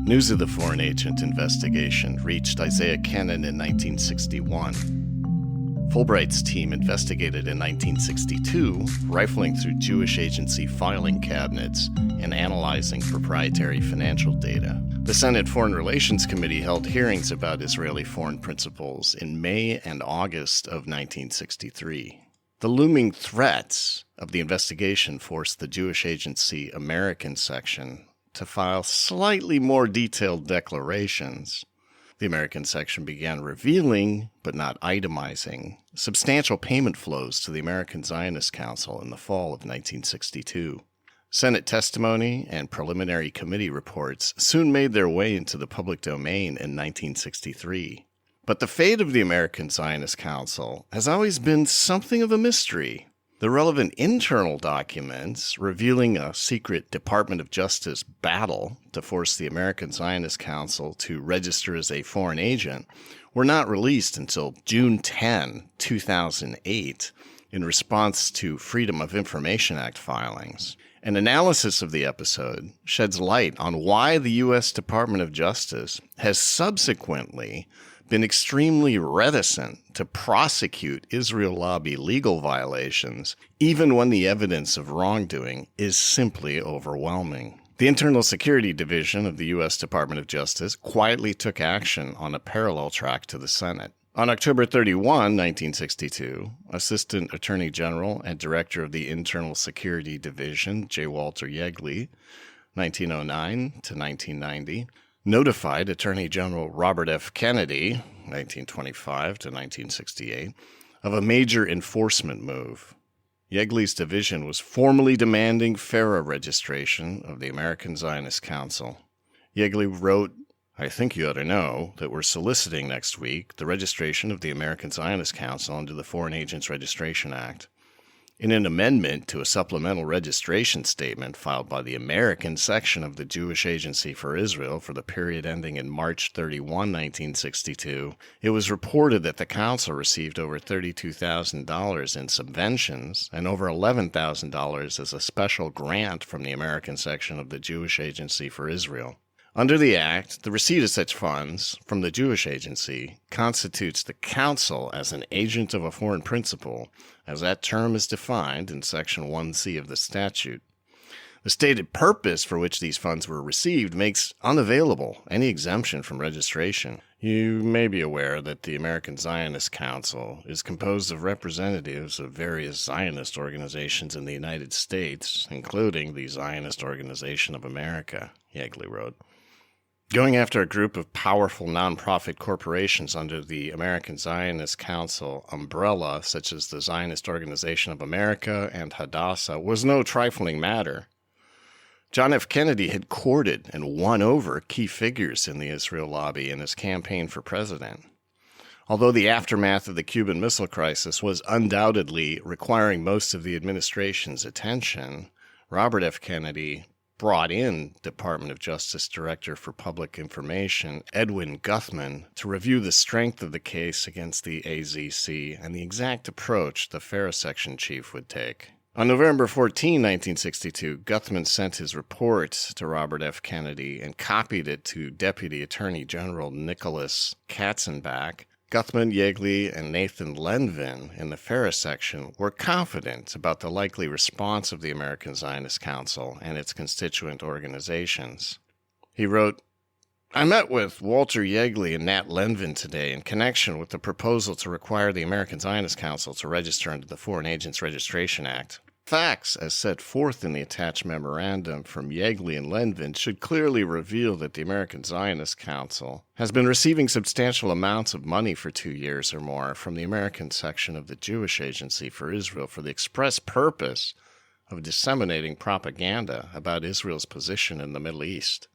News of the foreign agent investigation reached Isaiah Kennan in 1961. Fulbright's team investigated in 1962, rifling through Jewish agency filing cabinets and analyzing proprietary financial data. The Senate Foreign Relations Committee held hearings about Israeli foreign principles in May and August of 1963. The looming threats of the investigation forced the Jewish Agency American section to file slightly more detailed declarations. The American section began revealing, but not itemizing, substantial payment flows to the American Zionist Council in the fall of 1962. Senate testimony and preliminary committee reports soon made their way into the public domain in 1963. But the fate of the American Zionist Council has always been something of a mystery. The relevant internal documents revealing a secret Department of Justice battle to force the American Zionist Council to register as a foreign agent were not released until June 10, 2008, in response to Freedom of Information Act filings. An analysis of the episode sheds light on why the U.S. Department of Justice has subsequently been extremely reticent to prosecute Israel lobby legal violations, even when the evidence of wrongdoing is simply overwhelming. The Internal Security Division of the U.S. Department of Justice quietly took action on a parallel track to the Senate. On October 31, 1962, Assistant Attorney General and Director of the Internal Security Division, J. Walter Yegley, 1909 to 1990, notified Attorney General Robert F. Kennedy, 1925 to 1968, of a major enforcement move. Yegley's division was formally demanding FARA registration of the American Zionist Council. Yegley wrote, "I think you ought to know that we're soliciting next week the registration of the American Zionist Council under the Foreign Agents Registration Act. In an amendment to a supplemental registration statement filed by the American section of the Jewish Agency for Israel for the period ending in March 31, 1962, it was reported that the council received over $32,000 in subventions and over $11,000 as a special grant from the American section of the Jewish Agency for Israel. Under the Act, the receipt of such funds from the Jewish Agency constitutes the Council as an agent of a foreign principal, as that term is defined in Section 1C of the statute. The stated purpose for which these funds were received makes unavailable any exemption from registration. You may be aware that the American Zionist Council is composed of representatives of various Zionist organizations in the United States, including the Zionist Organization of America," Yegley wrote. Going after a group of powerful nonprofit corporations under the American Zionist Council umbrella, such as the Zionist Organization of America and Hadassah, was no trifling matter. John F. Kennedy had courted and won over key figures in the Israel lobby in his campaign for president. Although the aftermath of the Cuban Missile Crisis was undoubtedly requiring most of the administration's attention, Robert F. Kennedy brought in Department of Justice Director for Public Information, Edwin Guthman, to review the strength of the case against the AZC and the exact approach the FARA section chief would take. On November 14, 1962, Guthman sent his report to Robert F. Kennedy and copied it to Deputy Attorney General Nicholas Katzenbach. Guthman, Yegley, and Nathan Lenvin in the FARA section were confident about the likely response of the American Zionist Council and its constituent organizations. He wrote, "I met with Walter Yegley and Nat Lenvin today in connection with the proposal to require the American Zionist Council to register under the Foreign Agents Registration Act. Facts, as set forth in the attached memorandum from Yegley and Lenvin, should clearly reveal that the American Zionist Council has been receiving substantial amounts of money for 2 years or more from the American section of the Jewish Agency for Israel for the express purpose of disseminating propaganda about Israel's position in the Middle East.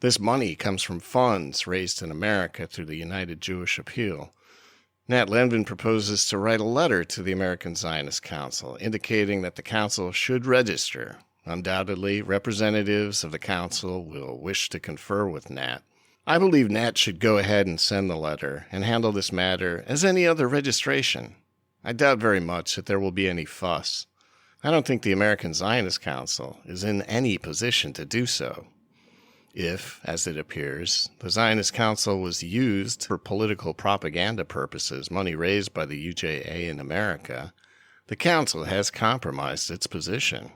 This money comes from funds raised in America through the United Jewish Appeal. Nat Lenvin proposes to write a letter to the American Zionist Council indicating that the council should register. Undoubtedly, representatives of the council will wish to confer with Nat. I believe Nat should go ahead and send the letter and handle this matter as any other registration. I doubt very much that there will be any fuss. I don't think the American Zionist Council is in any position to do so. If, as it appears, the Zionist Council was used for political propaganda purposes, money raised by the UJA in America, the Council has compromised its position.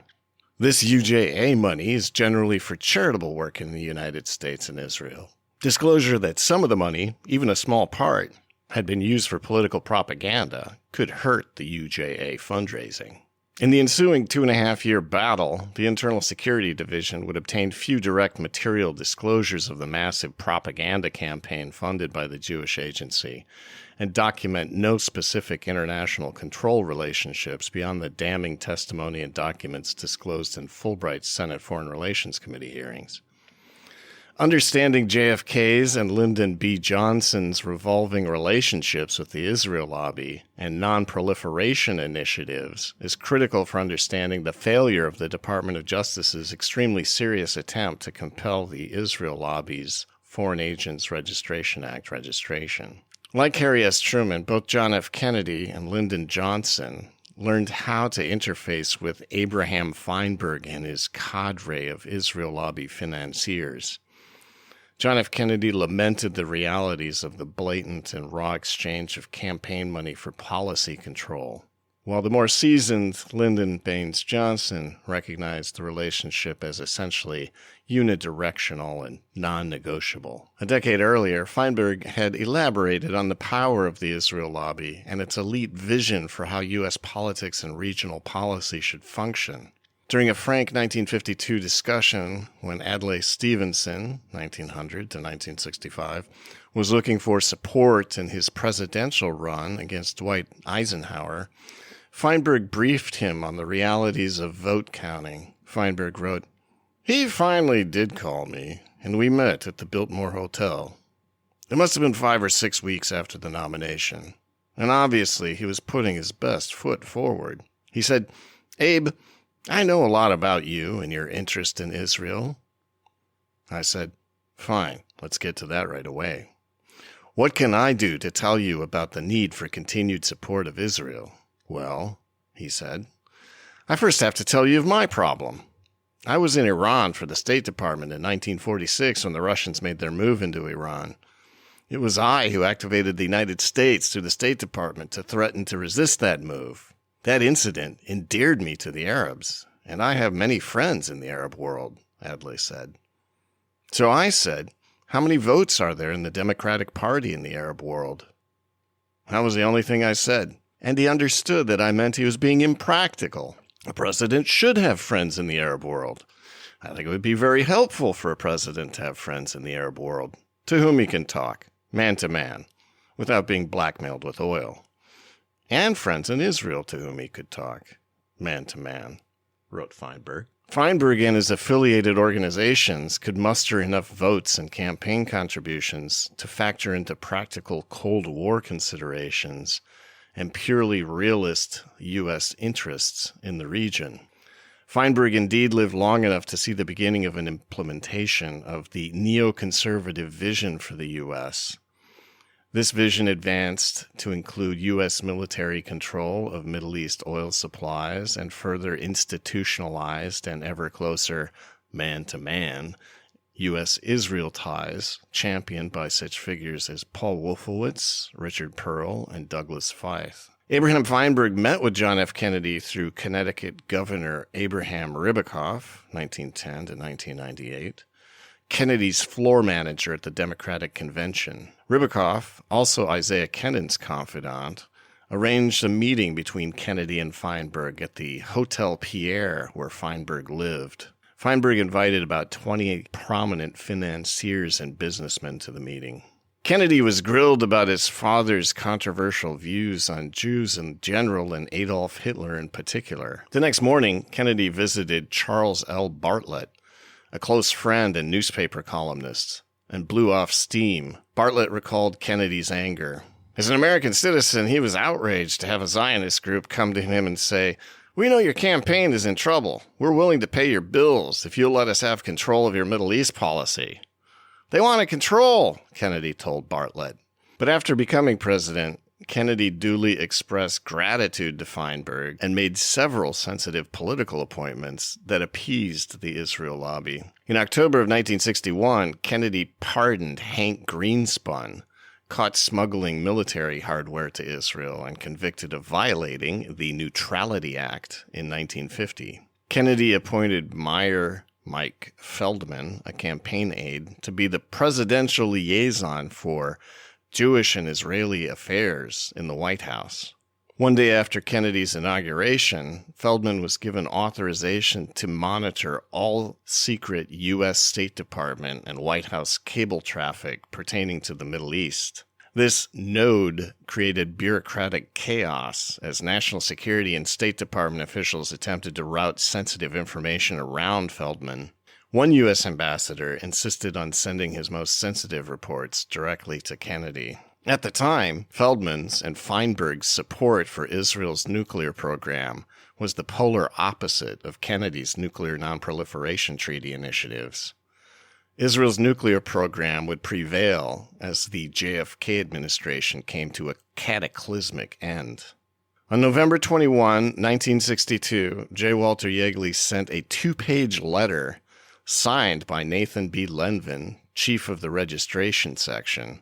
This UJA money is generally for charitable work in the United States and Israel. Disclosure that some of the money, even a small part, had been used for political propaganda could hurt the UJA fundraising. In the ensuing 2.5-year battle, the Internal Security Division would obtain few direct material disclosures of the massive propaganda campaign funded by the Jewish Agency and document no specific international control relationships beyond the damning testimony and documents disclosed in Fulbright's Senate Foreign Relations Committee hearings. Understanding JFK's and Lyndon B. Johnson's revolving relationships with the Israel lobby and non-proliferation initiatives is critical for understanding the failure of the Department of Justice's extremely serious attempt to compel the Israel lobby's Foreign Agents Registration Act registration. Like Harry S. Truman, both John F. Kennedy and Lyndon Johnson learned how to interface with Abraham Feinberg and his cadre of Israel lobby financiers. John F. Kennedy lamented the realities of the blatant and raw exchange of campaign money for policy control, while the more seasoned Lyndon Baines Johnson recognized the relationship as essentially unidirectional and non-negotiable. A decade earlier, Feinberg had elaborated on the power of the Israel lobby and its elite vision for how U.S. politics and regional policy should function. During a frank 1952 discussion when Adlai Stevenson, 1900 to 1965, was looking for support in his presidential run against Dwight Eisenhower, Feinberg briefed him on the realities of vote counting. Feinberg wrote, "He finally did call me, and we met at the Biltmore Hotel. It must have been 5 or 6 weeks after the nomination, and obviously he was putting his best foot forward. He said, 'Abe, I know a lot about you and your interest in Israel.' I said, 'Fine, let's get to that right away. What can I do to tell you about the need for continued support of Israel?' 'Well,' he said, 'I first have to tell you of my problem. I was in Iran for the State Department in 1946 when the Russians made their move into Iran. It was I who activated the United States through the State Department to threaten to resist that move. That incident endeared me to the Arabs, and I have many friends in the Arab world,' Adlai said. So I said, 'How many votes are there in the Democratic Party in the Arab world?' That was the only thing I said, and he understood that I meant he was being impractical. A president should have friends in the Arab world. I think it would be very helpful for a president to have friends in the Arab world, to whom he can talk, man to man, without being blackmailed with oil. And friends in Israel to whom he could talk, man to man," wrote Feinberg. Feinberg and his affiliated organizations could muster enough votes and campaign contributions to factor into practical Cold War considerations and purely realist U.S. interests in the region. Feinberg indeed lived long enough to see the beginning of an implementation of the neoconservative vision for the U.S. This vision advanced to include U.S. military control of Middle East oil supplies and further institutionalized and ever closer man-to-man U.S.-Israel ties championed by such figures as Paul Wolfowitz, Richard Pearl, and Douglas Feith. Abraham Feinberg met with John F. Kennedy through Connecticut Governor Abraham Ribicoff, 1910 to 1998, Kennedy's floor manager at the Democratic Convention. Ribicoff, also Isaiah Kenan's confidant, arranged a meeting between Kennedy and Feinberg at the Hotel Pierre where Feinberg lived. Feinberg invited about 28 prominent financiers and businessmen to the meeting. Kennedy was grilled about his father's controversial views on Jews in general and Adolf Hitler in particular. The next morning, Kennedy visited Charles L. Bartlett, a close friend and newspaper columnist, and blew off steam. Bartlett recalled Kennedy's anger. As an American citizen, he was outraged to have a Zionist group come to him and say, "We know your campaign is in trouble. We're willing to pay your bills if you'll let us have control of your Middle East policy." "They want to control," Kennedy told Bartlett. But after becoming president, Kennedy duly expressed gratitude to Feinberg and made several sensitive political appointments that appeased the Israel lobby. In October of 1961, Kennedy pardoned Hank Greenspun, caught smuggling military hardware to Israel and convicted of violating the Neutrality Act in 1950. Kennedy appointed Mike Feldman, a campaign aide, to be the presidential liaison for Jewish and Israeli affairs in the White House. One day after Kennedy's inauguration, Feldman was given authorization to monitor all secret U.S. State Department and White House cable traffic pertaining to the Middle East. This node created bureaucratic chaos as national security and State Department officials attempted to route sensitive information around Feldman. One U.S. ambassador insisted on sending his most sensitive reports directly to Kennedy. At the time, Feldman's and Feinberg's support for Israel's nuclear program was the polar opposite of Kennedy's nuclear nonproliferation treaty initiatives. Israel's nuclear program would prevail as the JFK administration came to a cataclysmic end. On November 21, 1962, J. Walter Yeagley sent a 2-page letter signed by Nathan B. Lenvin, chief of the registration section,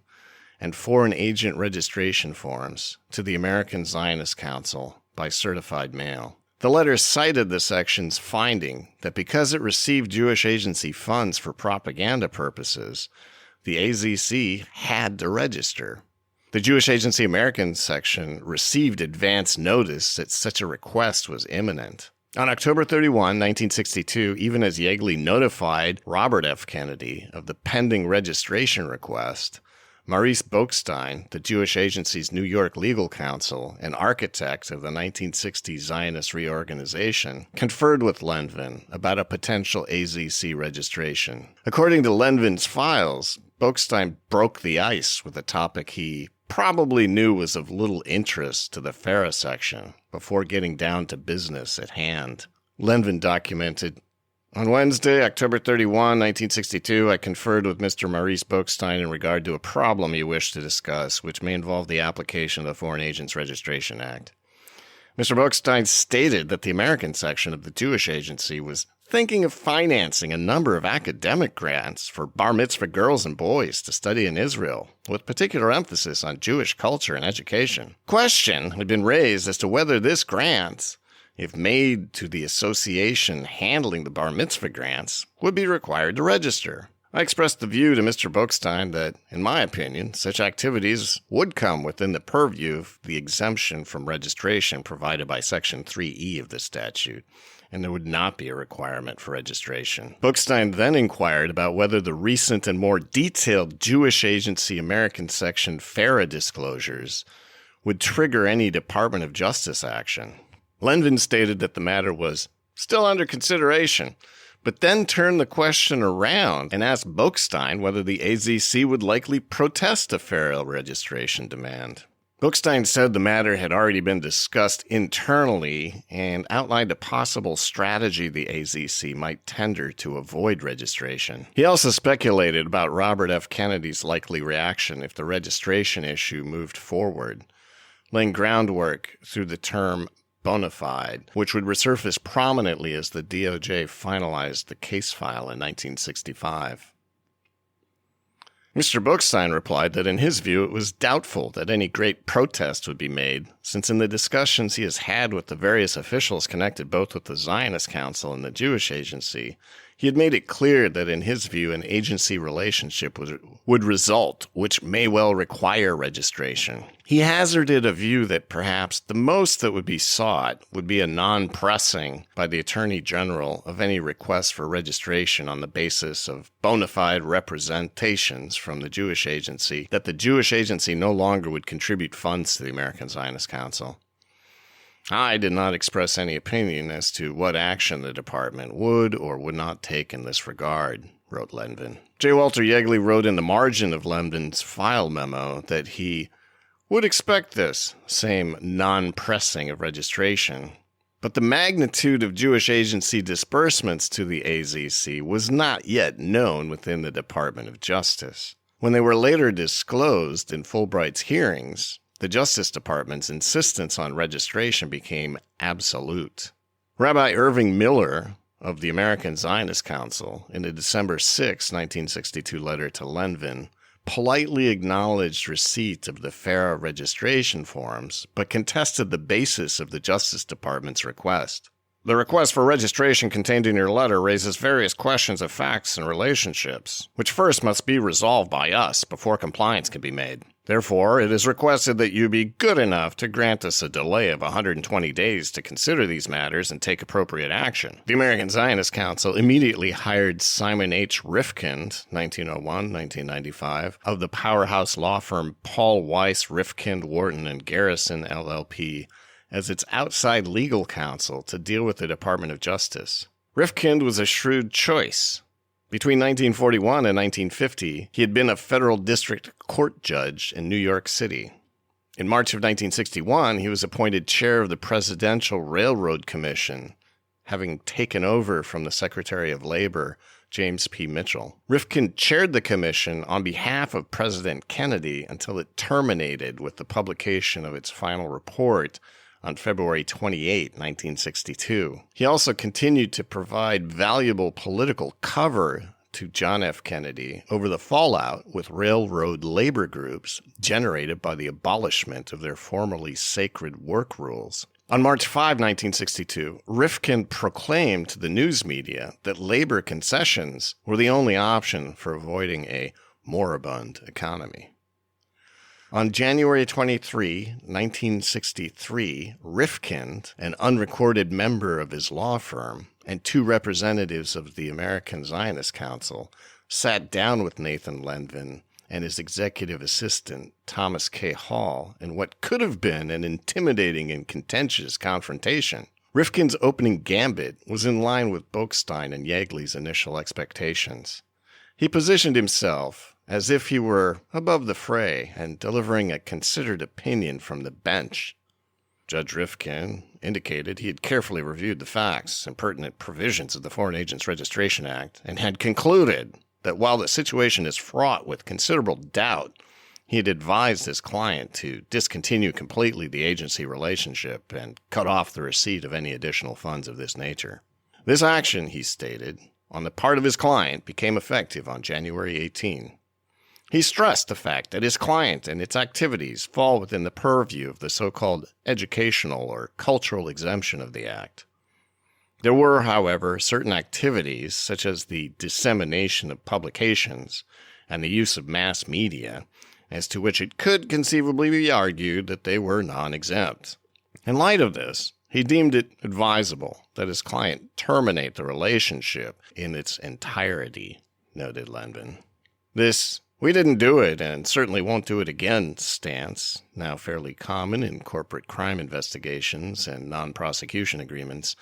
and foreign agent registration forms to the American Zionist Council by certified mail. The letter cited the section's finding that because it received Jewish agency funds for propaganda purposes, the AZC had to register. The Jewish Agency American section received advance notice that such a request was imminent. On October 31, 1962, even as Yeagley notified Robert F. Kennedy of the pending registration request, Maurice Boekstein, the Jewish Agency's New York legal counsel and architect of the 1960 Zionist reorganization, conferred with Lenvin about a potential AZC registration. According to Lenvin's files, Boekstein broke the ice with a topic he probably knew was of little interest to the FARA section before getting down to business at hand. Lenvin documented, "On Wednesday, October 31, 1962, I conferred with Mr. Maurice Boekstein in regard to a problem you wish to discuss, which may involve the application of the Foreign Agents Registration Act. Mr. Boekstein stated that the American section of the Jewish Agency was thinking of financing a number of academic grants for bar mitzvah girls and boys to study in Israel, with particular emphasis on Jewish culture and education. Question had been raised as to whether this grant, if made to the association handling the bar mitzvah grants, would be required to register. I expressed the view to Mr. Boekstein that, in my opinion, such activities would come within the purview of the exemption from registration provided by Section 3E of the statute, and there would not be a requirement for registration. Boekstein then inquired about whether the recent and more detailed Jewish Agency American Section FARA disclosures would trigger any Department of Justice action. Lenvin stated that the matter was still under consideration, but then turned the question around and asked Boekstein whether the AZC would likely protest a FARA registration demand. Boekstein said the matter had already been discussed internally and outlined a possible strategy the AZC might tender to avoid registration. He also speculated about Robert F. Kennedy's likely reaction if the registration issue moved forward, laying groundwork through the term bona fide, which would resurface prominently as the DOJ finalized the case file in 1965. Mr. Boekstein replied that in his view it was doubtful that any great protest would be made, since in the discussions he has had with the various officials connected both with the Zionist Council and the Jewish Agency, he had made it clear that in his view an agency relationship would result, which may well require registration. He hazarded a view that perhaps the most that would be sought would be a non-pressing by the Attorney General of any request for registration on the basis of bona fide representations from the Jewish Agency that the Jewish Agency no longer would contribute funds to the American Zionist Council. I did not express any opinion as to what action the department would or would not take in this regard, wrote Lenvin. J. Walter Yeagley wrote in the margin of Lenvin's file memo that he would expect this same non-pressing of registration, but the magnitude of Jewish agency disbursements to the AZC was not yet known within the Department of Justice. When they were later disclosed in Fulbright's hearings, the Justice Department's insistence on registration became absolute. Rabbi Irving Miller of the American Zionist Council, in a December 6, 1962 letter to Lenvin, politely acknowledged receipt of the FARA registration forms, but contested the basis of the Justice Department's request. The request for registration contained in your letter raises various questions of facts and relationships, which first must be resolved by us before compliance can be made. Therefore, it is requested that you be good enough to grant us a delay of 120 days to consider these matters and take appropriate action. The American Zionist Council immediately hired Simon H. Rifkind, 1901-1995, of the powerhouse law firm Paul Weiss, Rifkind, Wharton, and Garrison, LLP, as its outside legal counsel to deal with the Department of Justice. Rifkind was a shrewd choice. Between 1941 and 1950, he had been a federal district court judge in New York City. In March of 1961, he was appointed chair of the Presidential Railroad Commission, having taken over from the Secretary of Labor, James P. Mitchell. Rifkind chaired the commission on behalf of President Kennedy until it terminated with the publication of its final report on February 28, 1962. He also continued to provide valuable political cover to John F. Kennedy over the fallout with railroad labor groups generated by the abolishment of their formerly sacred work rules. On March 5, 1962, Rifkind proclaimed to the news media that labor concessions were the only option for avoiding a moribund economy. On January 23, 1963, Rifkind, an unrecorded member of his law firm, and two representatives of the American Zionist Council sat down with Nathan Lenvin and his executive assistant, Thomas K. Hall, in what could have been an intimidating and contentious confrontation. Rifkin's opening gambit was in line with Boekstein and Yeagley's initial expectations. He positioned himself as if he were above the fray and delivering a considered opinion from the bench. Judge Rifkind indicated he had carefully reviewed the facts and pertinent provisions of the Foreign Agents Registration Act and had concluded that while the situation is fraught with considerable doubt, he had advised his client to discontinue completely the agency relationship and cut off the receipt of any additional funds of this nature. This action, he stated, on the part of his client became effective on January 18. He stressed the fact that his client and its activities fall within the purview of the so-called educational or cultural exemption of the Act. There were, however, certain activities, such as the dissemination of publications and the use of mass media, as to which it could conceivably be argued that they were non-exempt. In light of this, he deemed it advisable that his client terminate the relationship in its entirety, noted Lenvin. This "we didn't do it and certainly won't do it again" stance, now fairly common in corporate crime investigations and non-prosecution agreements,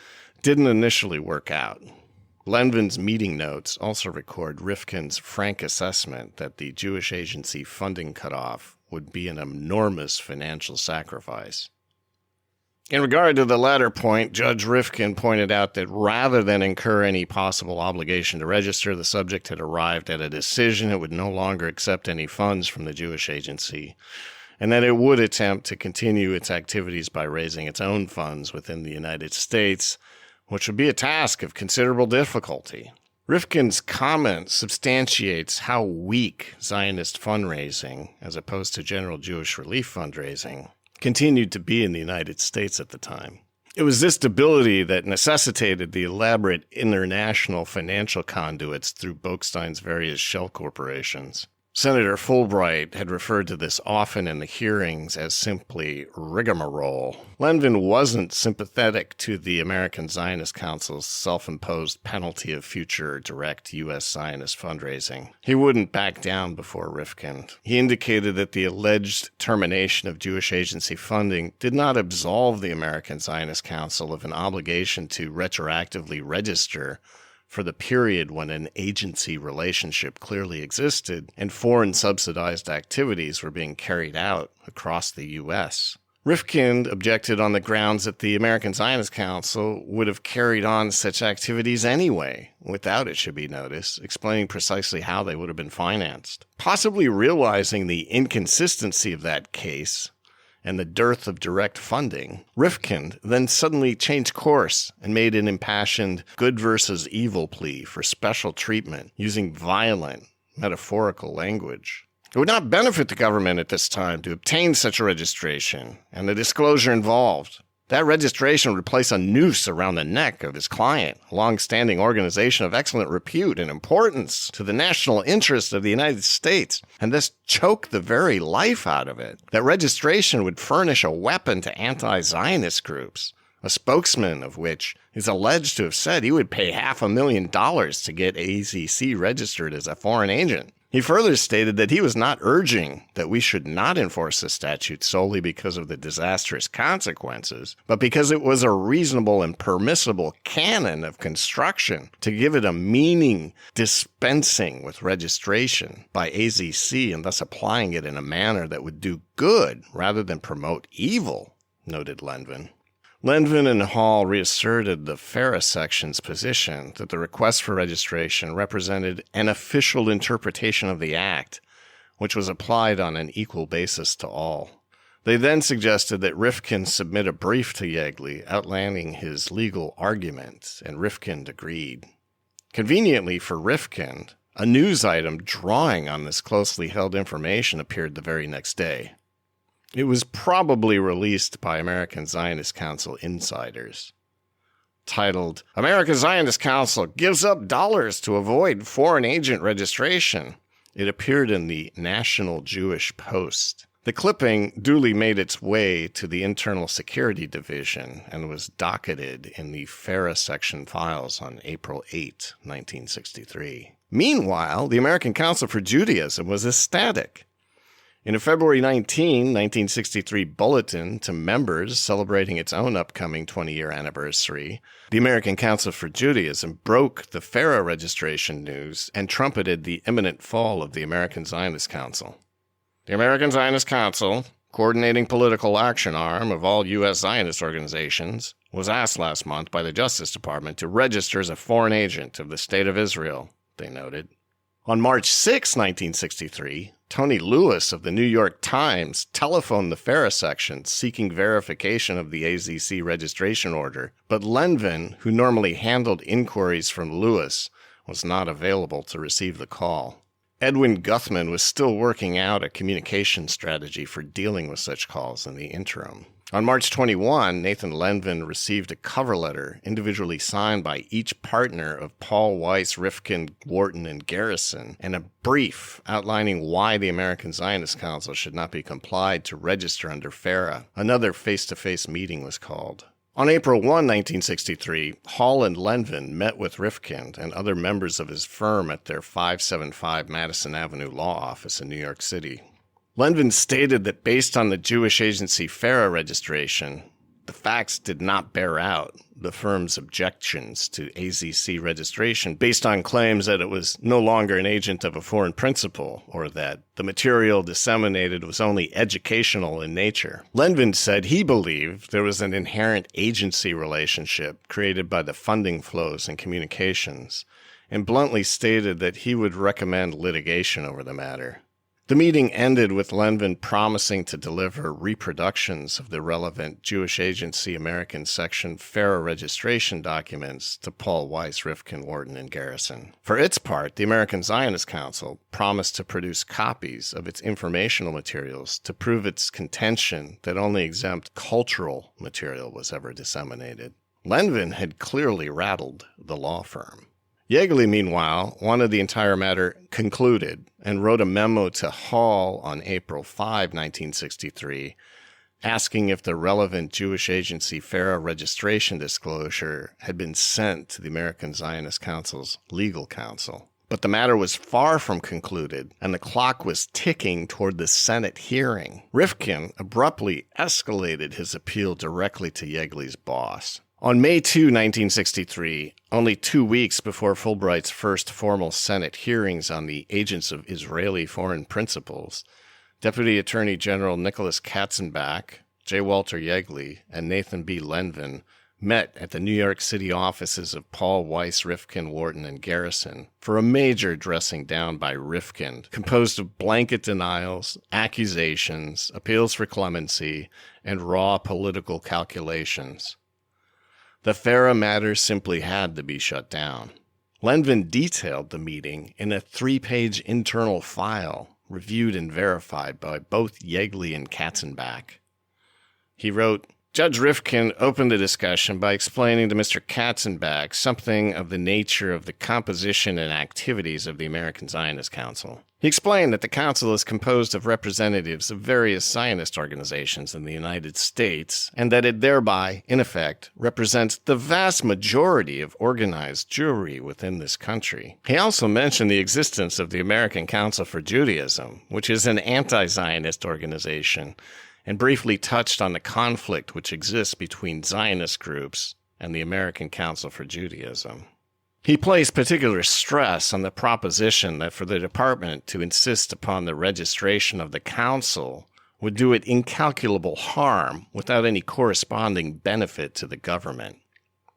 didn't initially work out. Lenvin's meeting notes also record Rifkin's frank assessment that the Jewish agency funding cutoff would be an enormous financial sacrifice. In regard to the latter point, Judge Rifkind pointed out that rather than incur any possible obligation to register, the subject had arrived at a decision it would no longer accept any funds from the Jewish agency, and that it would attempt to continue its activities by raising its own funds within the United States, which would be a task of considerable difficulty. Rifkin's comment substantiates how weak Zionist fundraising, as opposed to general Jewish relief fundraising, continued to be in the United States at the time. It was this debility that necessitated the elaborate international financial conduits through Boekstein's various shell corporations. Senator Fulbright had referred to this often in the hearings as simply rigmarole. Lenvin wasn't sympathetic to the American Zionist Council's self-imposed penalty of future direct U.S. Zionist fundraising. He wouldn't back down before Rifkind. He indicated that the alleged termination of Jewish agency funding did not absolve the American Zionist Council of an obligation to retroactively register for the period when an agency relationship clearly existed and foreign subsidized activities were being carried out across the U.S. Rifkind objected on the grounds that the American Zionist Council would have carried on such activities anyway, without, it should be noticed, explaining precisely how they would have been financed. Possibly realizing the inconsistency of that case, and the dearth of direct funding, Rifkind then suddenly changed course and made an impassioned good versus evil plea for special treatment using violent, metaphorical language. It would not benefit the government at this time to obtain such a registration and the disclosure involved. That registration would place a noose around the neck of his client, a long-standing organization of excellent repute and importance to the national interest of the United States, and thus choke the very life out of it. That registration would furnish a weapon to anti-Zionist groups, a spokesman of which is alleged to have said he would pay $500,000 to get AZC registered as a foreign agent. He further stated that he was not urging that we should not enforce the statute solely because of the disastrous consequences, but because it was a reasonable and permissible canon of construction to give it a meaning dispensing with registration by AZC and thus applying it in a manner that would do good rather than promote evil, noted Lenvin. Lenvin and Hall reasserted the FARA section's position that the request for registration represented an official interpretation of the Act, which was applied on an equal basis to all. They then suggested that Rifkind submit a brief to Yegley outlining his legal arguments, and Rifkind agreed. Conveniently for Rifkind, a news item drawing on this closely held information appeared the very next day. It was probably released by American Zionist Council insiders. Titled, "American Zionist Council Gives Up Dollars to Avoid Foreign Agent Registration," it appeared in the National Jewish Post. The clipping duly made its way to the Internal Security Division and was docketed in the FARA section files on April 8, 1963. Meanwhile, the American Council for Judaism was ecstatic. In a February 19, 1963 bulletin to members celebrating its own upcoming 20-year anniversary, the American Council for Judaism broke the FARA registration news and trumpeted the imminent fall of the American Zionist Council. The American Zionist Council, coordinating political action arm of all U.S. Zionist organizations, was asked last month by the Justice Department to register as a foreign agent of the State of Israel, they noted. On March 6, 1963, Tony Lewis of the New York Times telephoned the FARA section seeking verification of the AZC registration order, but Lenvin, who normally handled inquiries from Lewis, was not available to receive the call. Edwin Guthman was still working out a communication strategy for dealing with such calls in the interim. On March 21, Nathan Lenvin received a cover letter individually signed by each partner of Paul Weiss, Rifkind, Wharton, and Garrison, and a brief outlining why the American Zionist Council should not be complied to register under FARA. Another face-to-face meeting was called. On April 1, 1963, Hall and Lenvin met with Rifkind and other members of his firm at their 575 Madison Avenue law office in New York City. Lenvin stated that based on the Jewish agency FARA registration, the facts did not bear out the firm's objections to AZC registration based on claims that it was no longer an agent of a foreign principal or that the material disseminated was only educational in nature. Lenvin said he believed there was an inherent agency relationship created by the funding flows and communications, and bluntly stated that he would recommend litigation over the matter. The meeting ended with Lenvin promising to deliver reproductions of the relevant Jewish Agency American Section FARA registration documents to Paul Weiss, Rifkind, Wharton, and Garrison. For its part, the American Zionist Council promised to produce copies of its informational materials to prove its contention that only exempt cultural material was ever disseminated. Lenvin had clearly rattled the law firm. Yegley, meanwhile, wanted the entire matter concluded and wrote a memo to Hall on April 5, 1963, asking if the relevant Jewish Agency FARA registration disclosure had been sent to the American Zionist Council's legal counsel. But the matter was far from concluded, and the clock was ticking toward the Senate hearing. Rifkind abruptly escalated his appeal directly to Yegley's boss. On May 2, 1963, only 2 weeks before Fulbright's first formal Senate hearings on the agents of Israeli foreign principles, Deputy Attorney General Nicholas Katzenbach, J. Walter Yegley, and Nathan B. Lenvin met at the New York City offices of Paul, Weiss, Rifkin, Wharton, and Garrison for a major dressing down by Rifkin, composed of blanket denials, accusations, appeals for clemency, and raw political calculations. The FARA matter simply had to be shut down. Lenvin detailed the meeting in a 3-page internal file reviewed and verified by both Yegley and Katzenbach. He wrote, Judge Rifkin opened the discussion by explaining to Mr. Katzenbach something of the nature of the composition and activities of the American Zionist Council. He explained that the council is composed of representatives of various Zionist organizations in the United States, and that it thereby, in effect, represents the vast majority of organized Jewry within this country. He also mentioned the existence of the American Council for Judaism, which is an anti-Zionist organization, and briefly touched on the conflict which exists between Zionist groups and the American Council for Judaism. He placed particular stress on the proposition that for the department to insist upon the registration of the council would do it incalculable harm without any corresponding benefit to the government.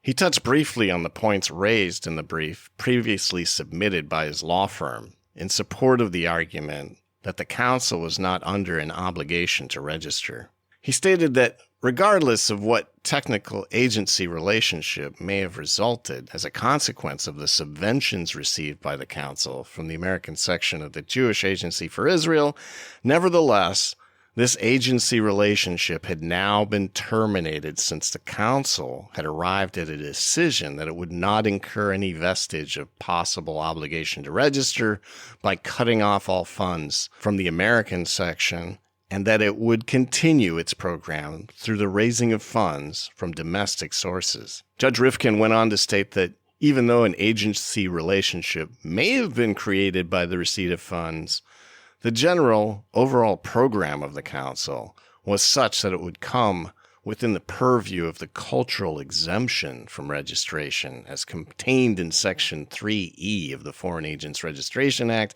He touched briefly on the points raised in the brief previously submitted by his law firm in support of the argument that the council was not under an obligation to register. He stated that regardless of what technical agency relationship may have resulted as a consequence of the subventions received by the council from the American section of the Jewish Agency for Israel, nevertheless, this agency relationship had now been terminated since the council had arrived at a decision that it would not incur any vestige of possible obligation to register by cutting off all funds from the American section, and that it would continue its program through the raising of funds from domestic sources. Judge Rifkin went on to state that even though an agency relationship may have been created by the receipt of funds, the general overall program of the council was such that it would come within the purview of the cultural exemption from registration as contained in Section 3E of the Foreign Agents Registration Act.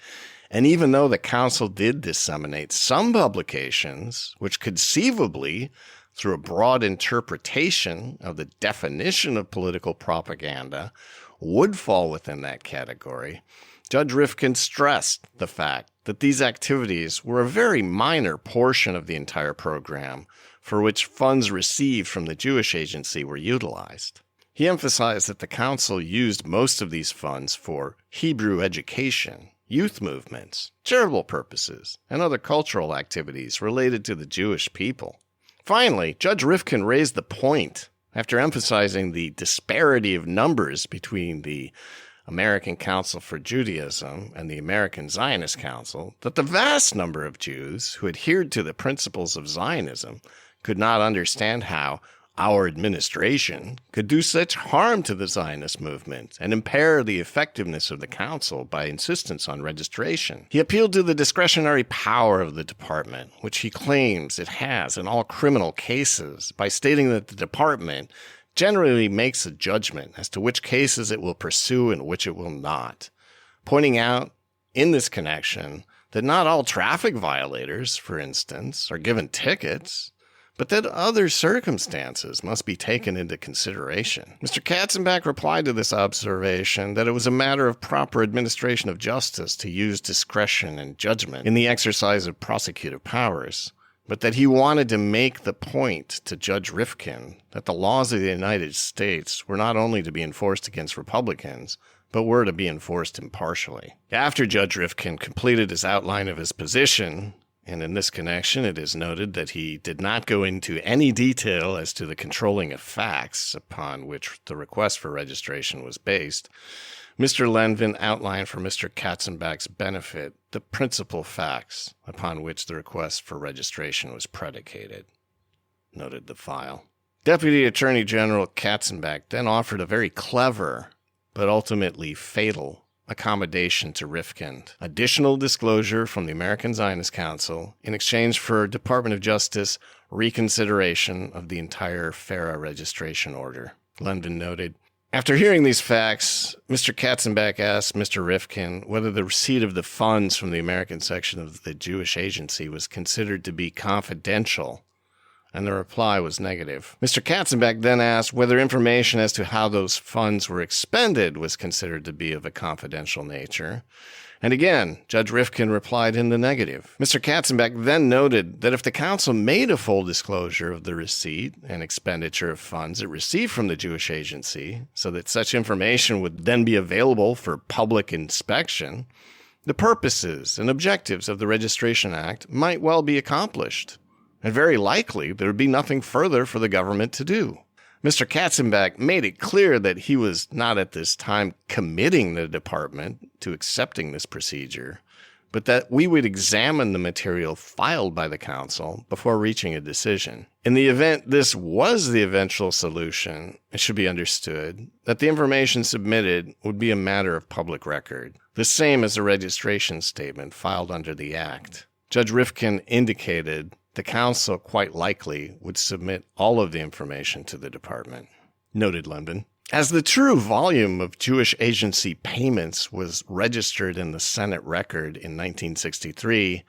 And even though the council did disseminate some publications, which conceivably, through a broad interpretation of the definition of political propaganda, would fall within that category, Judge Rifkin stressed the fact that these activities were a very minor portion of the entire program for which funds received from the Jewish Agency were utilized. He emphasized that the council used most of these funds for Hebrew education, youth movements, charitable purposes, and other cultural activities related to the Jewish people. Finally, Judge Rifkin raised the point, after emphasizing the disparity of numbers between the American Council for Judaism and the American Zionist Council, that the vast number of Jews who adhered to the principles of Zionism could not understand how our administration could do such harm to the Zionist movement and impair the effectiveness of the council by insistence on registration. He appealed to the discretionary power of the department, which he claims it has in all criminal cases, by stating that the department generally makes a judgment as to which cases it will pursue and which it will not, pointing out in this connection that not all traffic violators, for instance, are given tickets, but that other circumstances must be taken into consideration. Mr. Katzenbach replied to this observation that it was a matter of proper administration of justice to use discretion and judgment in the exercise of prosecutive powers, but that he wanted to make the point to Judge Rifkin that the laws of the United States were not only to be enforced against Republicans, but were to be enforced impartially. After Judge Rifkin completed his outline of his position, and in this connection it is noted that he did not go into any detail as to the controlling of facts upon which the request for registration was based, Mr. Lenvin outlined for Mr. Katzenbach's benefit the principal facts upon which the request for registration was predicated, noted the file. Deputy Attorney General Katzenbach then offered a very clever, but ultimately fatal, accommodation to Rifkin: additional disclosure from the American Zionist Council in exchange for Department of Justice reconsideration of the entire FARA registration order. Lenvin noted, after hearing these facts, Mr. Katzenbach asked Mr. Rifkin whether the receipt of the funds from the American section of the Jewish Agency was considered to be confidential and the reply was negative. Mr. Katzenbach then asked whether information as to how those funds were expended was considered to be of a confidential nature. And again, Judge Rifkin replied in the negative. Mr. Katzenbach then noted that if the council made a full disclosure of the receipt and expenditure of funds it received from the Jewish agency, so that such information would then be available for public inspection, the purposes and objectives of the Registration Act might well be accomplished. And very likely there would be nothing further for the government to do. Mr. Katzenbach made it clear that he was not at this time committing the department to accepting this procedure, but that we would examine the material filed by the council before reaching a decision. In the event this was the eventual solution, it should be understood that the information submitted would be a matter of public record, the same as a registration statement filed under the Act. Judge Rifkin indicated the council quite likely would submit all of the information to the department, noted Lundin. As the true volume of Jewish agency payments was registered in the Senate record in 1963,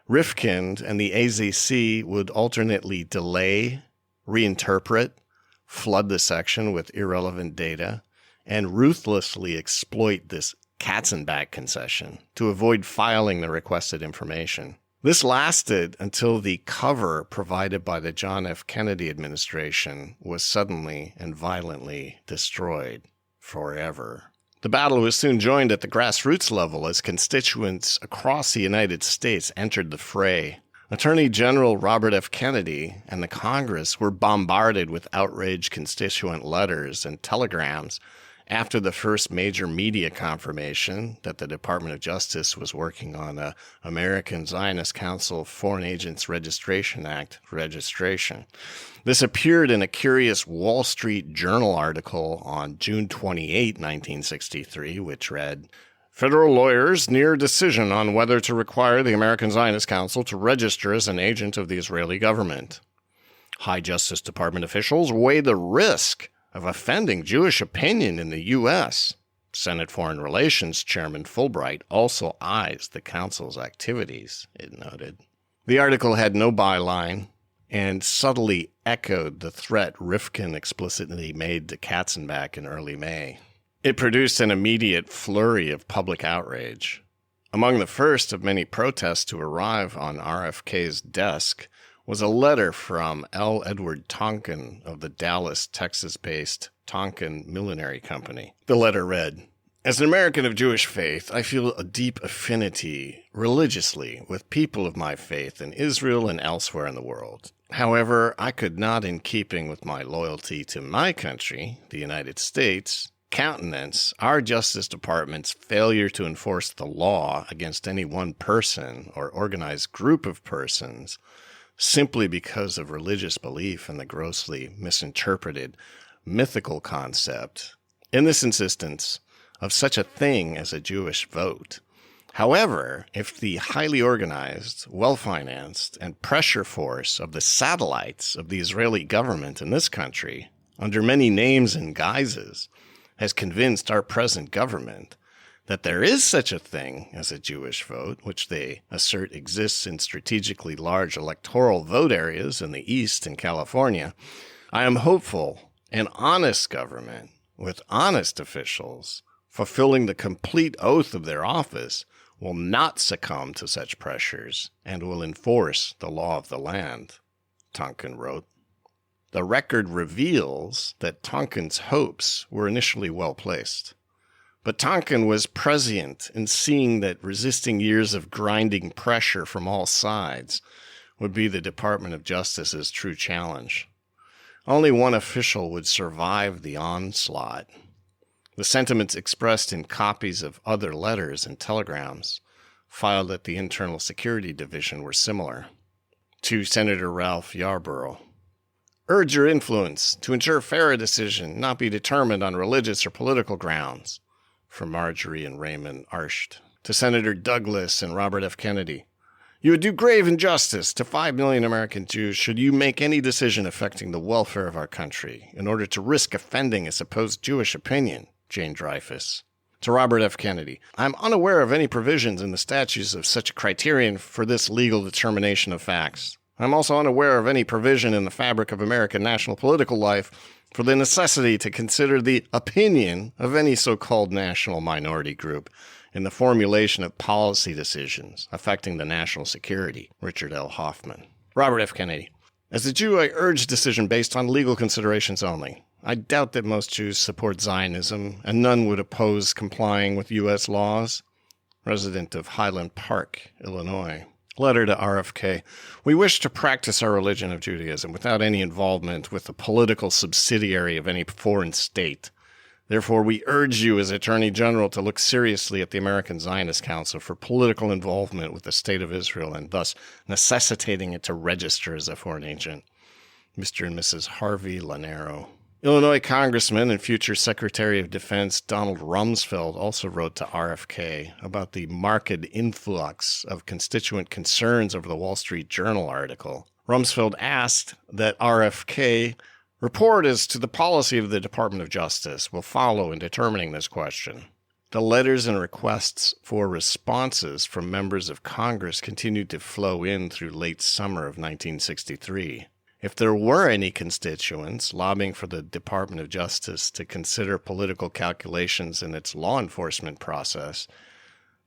Rifkin and the AZC would alternately delay, reinterpret, flood the section with irrelevant data, and ruthlessly exploit this Katzenbach concession to avoid filing the requested information. This lasted until the cover provided by the John F. Kennedy administration was suddenly and violently destroyed forever. The battle was soon joined at the grassroots level as constituents across the United States entered the fray. Attorney General Robert F. Kennedy and the Congress were bombarded with outraged constituent letters and telegrams after the first major media confirmation that the Department of Justice was working on a American Zionist Council Foreign Agents Registration Act registration. This appeared in a curious Wall Street Journal article on June 28, 1963, which read, "Federal lawyers near decision on whether to require the American Zionist Council to register as an agent of the Israeli government. High Justice Department officials weigh the risk of offending Jewish opinion in the U.S. Senate Foreign Relations Chairman Fulbright also eyes the council's activities," it noted. The article had no byline and subtly echoed the threat Rifkin explicitly made to Katzenbach in early May. It produced an immediate flurry of public outrage. Among the first of many protests to arrive on RFK's desk was a letter from L. Edward Tonkin of the Dallas, Texas-based Tonkin Millinery Company. The letter read, "As an American of Jewish faith, I feel a deep affinity religiously with people of my faith in Israel and elsewhere in the world. However, I could not, in keeping with my loyalty to my country, the United States, countenance our Justice Department's failure to enforce the law against any one person or organized group of persons simply because of religious belief in the grossly misinterpreted mythical concept, in this instance, of such a thing as a Jewish vote. However, if the highly organized, well-financed, and pressure force of the satellites of the Israeli government in this country, under many names and guises, has convinced our present government that there is such a thing as a Jewish vote, which they assert exists in strategically large electoral vote areas in the East and California, I am hopeful an honest government with honest officials fulfilling the complete oath of their office will not succumb to such pressures and will enforce the law of the land," Tonkin wrote. The record reveals that Tonkin's hopes were initially well placed. But Tonkin was prescient in seeing that resisting years of grinding pressure from all sides would be the Department of Justice's true challenge. Only one official would survive the onslaught. The sentiments expressed in copies of other letters and telegrams filed at the Internal Security Division were similar. To Senator Ralph Yarborough, "Urge your influence to ensure fair decision not be determined on religious or political grounds," from Marjorie and Raymond Arsht. To Senator Douglas and Robert F. Kennedy, "You would do grave injustice to 5 million American Jews should you make any decision affecting the welfare of our country in order to risk offending a supposed Jewish opinion," Jane Dreyfus. To Robert F. Kennedy, "I'm unaware of any provisions in the statutes of such a criterion for this legal determination of facts." I'm also unaware of any provision in the fabric of American national political life for the necessity to consider the opinion of any so-called national minority group in the formulation of policy decisions affecting the national security. Richard L. Hoffman. Robert F. Kennedy. As a Jew, I urge decision based on legal considerations only. I doubt that most Jews support Zionism, and none would oppose complying with U.S. laws. Resident of Highland Park, Illinois. Letter to RFK. We wish to practice our religion of Judaism without any involvement with the political subsidiary of any foreign state. Therefore, we urge you as Attorney General to look seriously at the American Zionist Council for political involvement with the State of Israel and thus necessitating it to register as a foreign agent. Mr. and Mrs. Harvey Lanero. Illinois Congressman and future Secretary of Defense Donald Rumsfeld also wrote to RFK about the marked influx of constituent concerns over the Wall Street Journal article. Rumsfeld asked that RFK report as to the policy of the Department of Justice will follow in determining this question. The letters and requests for responses from members of Congress continued to flow in through late summer of 1963. If there were any constituents lobbying for the Department of Justice to consider political calculations in its law enforcement process,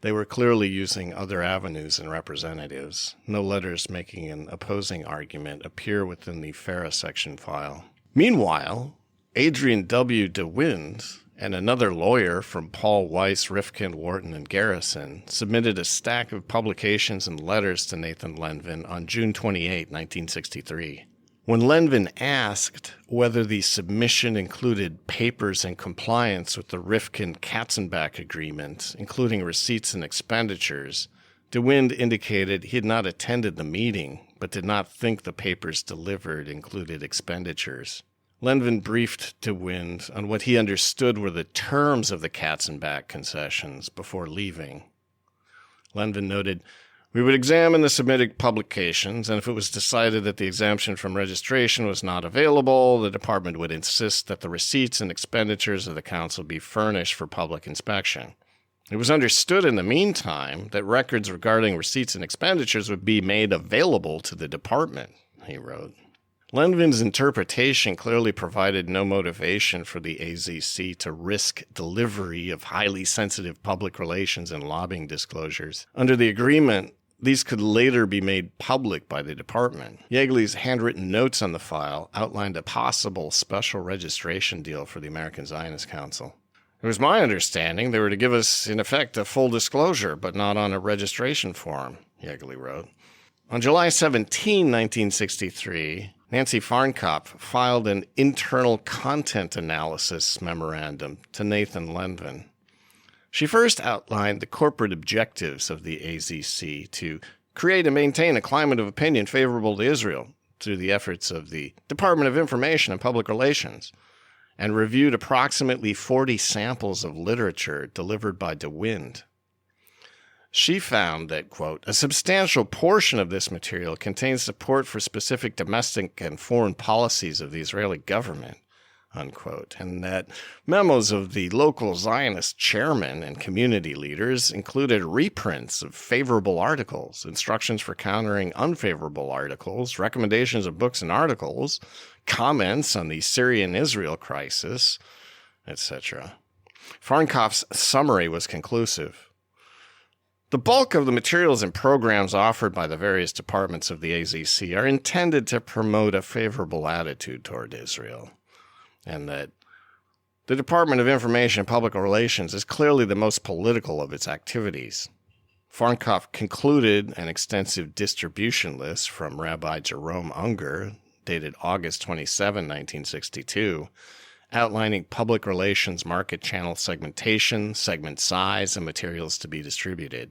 they were clearly using other avenues and representatives. No letters making an opposing argument appear within the FARA section file. Meanwhile, Adrian W. DeWind and another lawyer from Paul Weiss, Rifkind, Wharton, and Garrison submitted a stack of publications and letters to Nathan Lenvin on June 28, 1963. When Lenvin asked whether the submission included papers in compliance with the Rifkind-Katzenbach agreement, including receipts and expenditures, DeWind indicated he had not attended the meeting, but did not think the papers delivered included expenditures. Lenvin briefed DeWind on what he understood were the terms of the Katzenbach concessions before leaving. Lenvin noted, "We would examine the submitted publications, and if it was decided that the exemption from registration was not available, the department would insist that the receipts and expenditures of the council be furnished for public inspection. It was understood in the meantime that records regarding receipts and expenditures would be made available to the department," he wrote. Lenvin's interpretation clearly provided no motivation for the AZC to risk delivery of highly sensitive public relations and lobbying disclosures. Under the agreement, these could later be made public by the department. Yeagley's handwritten notes on the file outlined a possible special registration deal for the American Zionist Council. "It was my understanding they were to give us, in effect, a full disclosure, but not on a registration form," Yeagley wrote. On July 17, 1963, Nancy Farnkopf filed an internal content analysis memorandum to Nathan Lenvin. She first outlined the corporate objectives of the AZC to create and maintain a climate of opinion favorable to Israel through the efforts of the Department of Information and Public Relations, and reviewed approximately 40 samples of literature delivered by DeWind. She found that, quote, "a substantial portion of this material contains support for specific domestic and foreign policies of the Israeli government," unquote, and that memos of the local Zionist chairman and community leaders included reprints of favorable articles, instructions for countering unfavorable articles, recommendations of books and articles, comments on the Syrian-Israel crisis, etc. Farnkopf's summary was conclusive. The bulk of the materials and programs offered by the various departments of the AZC are intended to promote a favorable attitude toward Israel, and that the Department of Information and Public Relations is clearly the most political of its activities. Farnkopf concluded an extensive distribution list from Rabbi Jerome Unger, dated August 27, 1962, outlining public relations market channel segmentation, segment size, and materials to be distributed.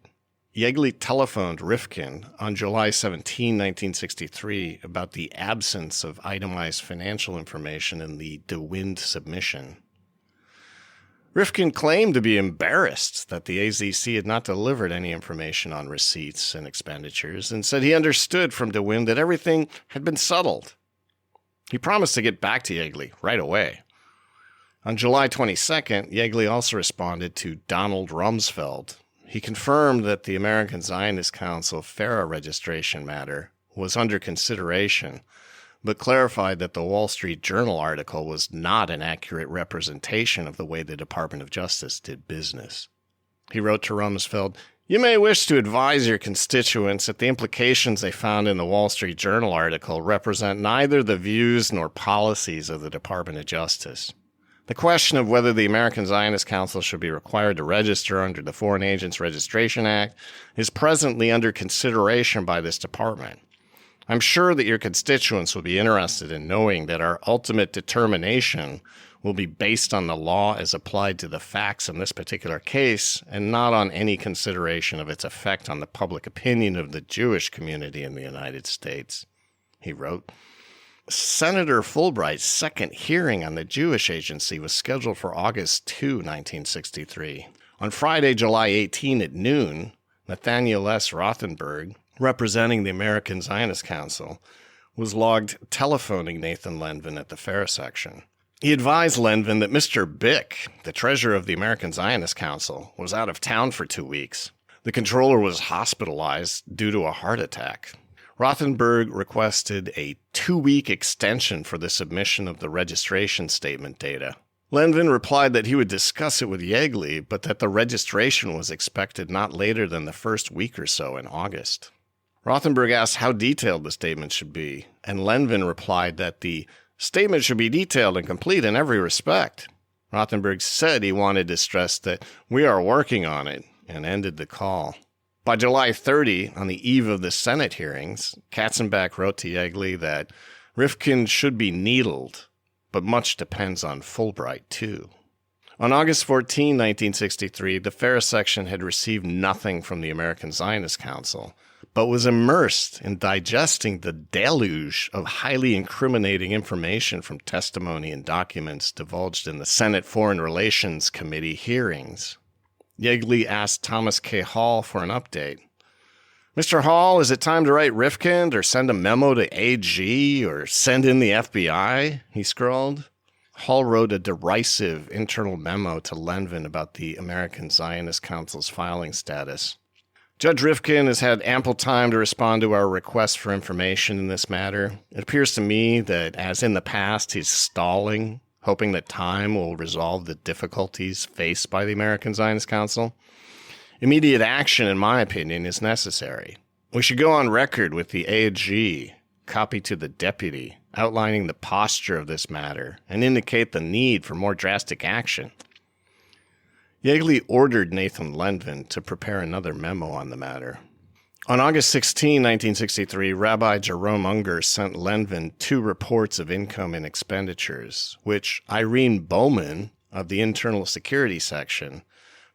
Yeagley telephoned Rifkind on July 17, 1963, about the absence of itemized financial information in the DeWind submission. Rifkind claimed to be embarrassed that the AZC had not delivered any information on receipts and expenditures, and said he understood from DeWind that everything had been settled. He promised to get back to Yeagley right away. On July 22nd, Yeagley also responded to Donald Rumsfeld. He confirmed that the American Zionist Council FARA registration matter was under consideration, but clarified that the Wall Street Journal article was not an accurate representation of the way the Department of Justice did business. He wrote to Rumsfeld, "You may wish to advise your constituents that the implications they found in the Wall Street Journal article represent neither the views nor policies of the Department of Justice. The question of whether the American Zionist Council should be required to register under the Foreign Agents Registration Act is presently under consideration by this department. I'm sure that your constituents will be interested in knowing that our ultimate determination will be based on the law as applied to the facts in this particular case and not on any consideration of its effect on the public opinion of the Jewish community in the United States," he wrote. Senator Fulbright's second hearing on the Jewish Agency was scheduled for August 2, 1963. On Friday, July 18 at noon, Nathaniel S. Rothenberg, representing the American Zionist Council, was logged telephoning Nathan Lenvin at the fair section. He advised Lenvin that Mr. Bick, the treasurer of the American Zionist Council, was out of town for 2 weeks. The controller was hospitalized due to a heart attack. Rothenberg requested a 2-week extension for the submission of the registration statement data. Lenvin replied that he would discuss it with Yeagley, but that the registration was expected not later than the first week or so in August. Rothenberg asked how detailed the statement should be, and Lenvin replied that the statement should be detailed and complete in every respect. Rothenberg said he wanted to stress that "we are working on it," and ended the call. By July 30, on the eve of the Senate hearings, Katzenbach wrote to Yeagley that Rifkin should be needled, but much depends on Fulbright, too. On August 14, 1963, the fair section had received nothing from the American Zionist Council, but was immersed in digesting the deluge of highly incriminating information from testimony and documents divulged in the Senate Foreign Relations Committee hearings. Yeagley asked Thomas K. Hall for an update. "Mr. Hall, is it time to write Rifkind or send a memo to AG or send in the FBI?" he scrawled. Hall wrote a derisive internal memo to Lenvin about the American Zionist Council's filing status. "Judge Rifkin has had ample time to respond to our request for information in this matter. It appears to me that, as in the past, he's stalling, hoping that time will resolve the difficulties faced by the American Zionist Council. Immediate action, in my opinion, is necessary. We should go on record with the AG, copy to the deputy, outlining the posture of this matter, and indicate the need for more drastic action." Yeagley ordered Nathan Lenvin to prepare another memo on the matter. On August 16, 1963, Rabbi Jerome Unger sent Lenvin 2 reports of income and expenditures, which Irene Bowman of the Internal Security Section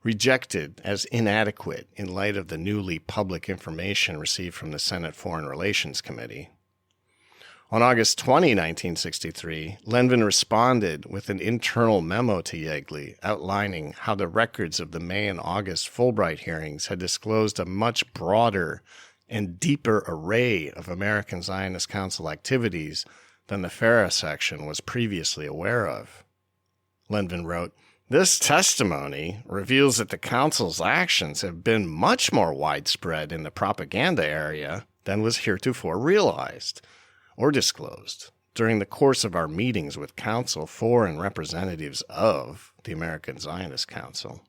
rejected as inadequate in light of the newly public information received from the Senate Foreign Relations Committee. On August 20, 1963, Lenvin responded with an internal memo to Yeagley outlining how the records of the May and August Fulbright hearings had disclosed a much broader and deeper array of American Zionist Council activities than the FARA section was previously aware of. Lenvin wrote, "This testimony reveals that the Council's actions have been much more widespread in the propaganda area than was heretofore realized or disclosed during the course of our meetings with counsel for and representatives of the American Zionist Council.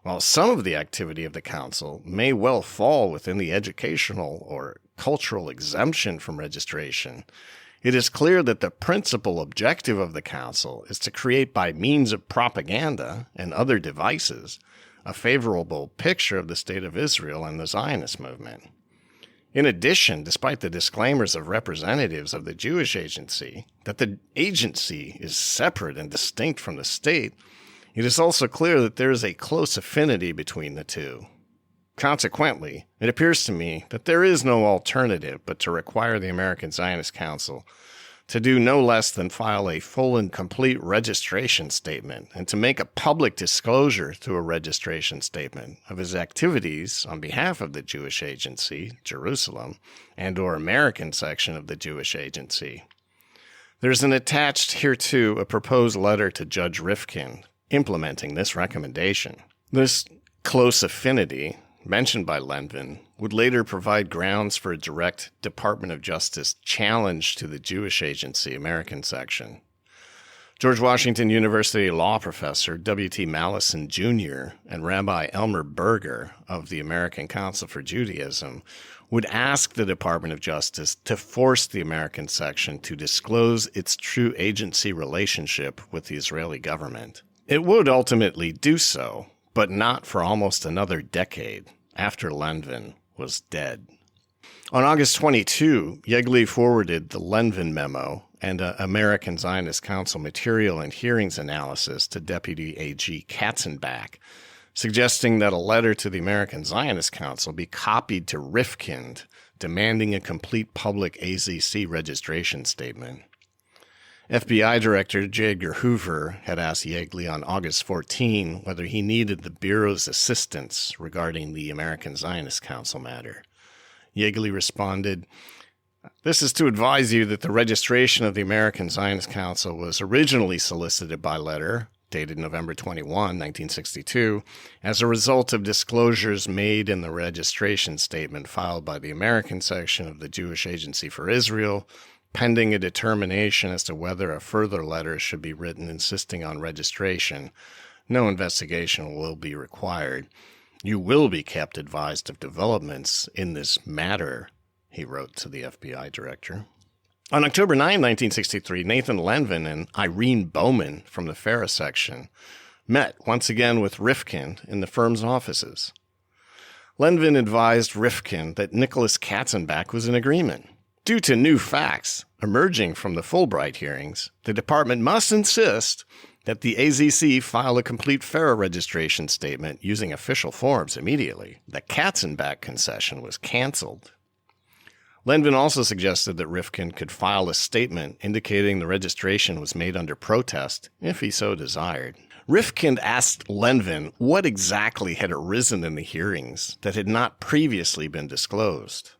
While some of the activity of the council may well fall within the educational or cultural exemption from registration, it is clear that the principal objective of the council is to create by means of propaganda and other devices a favorable picture of the State of Israel and the Zionist movement. In addition, despite the disclaimers of representatives of the Jewish Agency that the agency is separate and distinct from the state, it is also clear that there is a close affinity between the two. Consequently, it appears to me that there is no alternative but to require the American Zionist Council to do no less than file a full and complete registration statement and to make a public disclosure through a registration statement of his activities on behalf of the Jewish Agency, Jerusalem, and or American section of the Jewish Agency. There's an attached hereto a proposed letter to Judge Rifkin implementing this recommendation. This close affinity mentioned by Lenvin would later provide grounds for a direct Department of Justice challenge to the Jewish Agency American section. George Washington University law professor W.T. Mallison Jr. and Rabbi Elmer Berger of the American Council for Judaism would ask the Department of Justice to force the American section to disclose its true agency relationship with the Israeli government. It would ultimately do so, but not for almost another decade after Lenvin was dead. On August 22, Yegley forwarded the Lenvin memo and American Zionist Council material and hearings analysis to Deputy A.G. Katzenbach, suggesting that a letter to the American Zionist Council be copied to Rifkind, demanding a complete public AZC registration statement. FBI Director J. Edgar Hoover had asked Yegley on August 14 whether he needed the Bureau's assistance regarding the American Zionist Council matter. Yegley responded, "This is to advise you that the registration of the American Zionist Council was originally solicited by letter, dated November 21, 1962, as a result of disclosures made in the registration statement filed by the American section of the Jewish Agency for Israel, pending a determination as to whether a further letter should be written insisting on registration. No investigation will be required. You will be kept advised of developments in this matter," he wrote to the FBI director. On October 9, 1963, Nathan Lenvin and Irene Bowman from the FARA section met once again with Rifkind in the firm's offices. Lenvin advised Rifkind that Nicholas Katzenbach was in agreement. Due to new facts emerging from the Fulbright hearings, the department must insist that the AZC file a complete FARA registration statement using official forms immediately. The Katzenbach concession was canceled. Lenvin also suggested that Rifkind could file a statement indicating the registration was made under protest, if he so desired. Rifkind asked Lenvin what exactly had arisen in the hearings that had not previously been disclosed.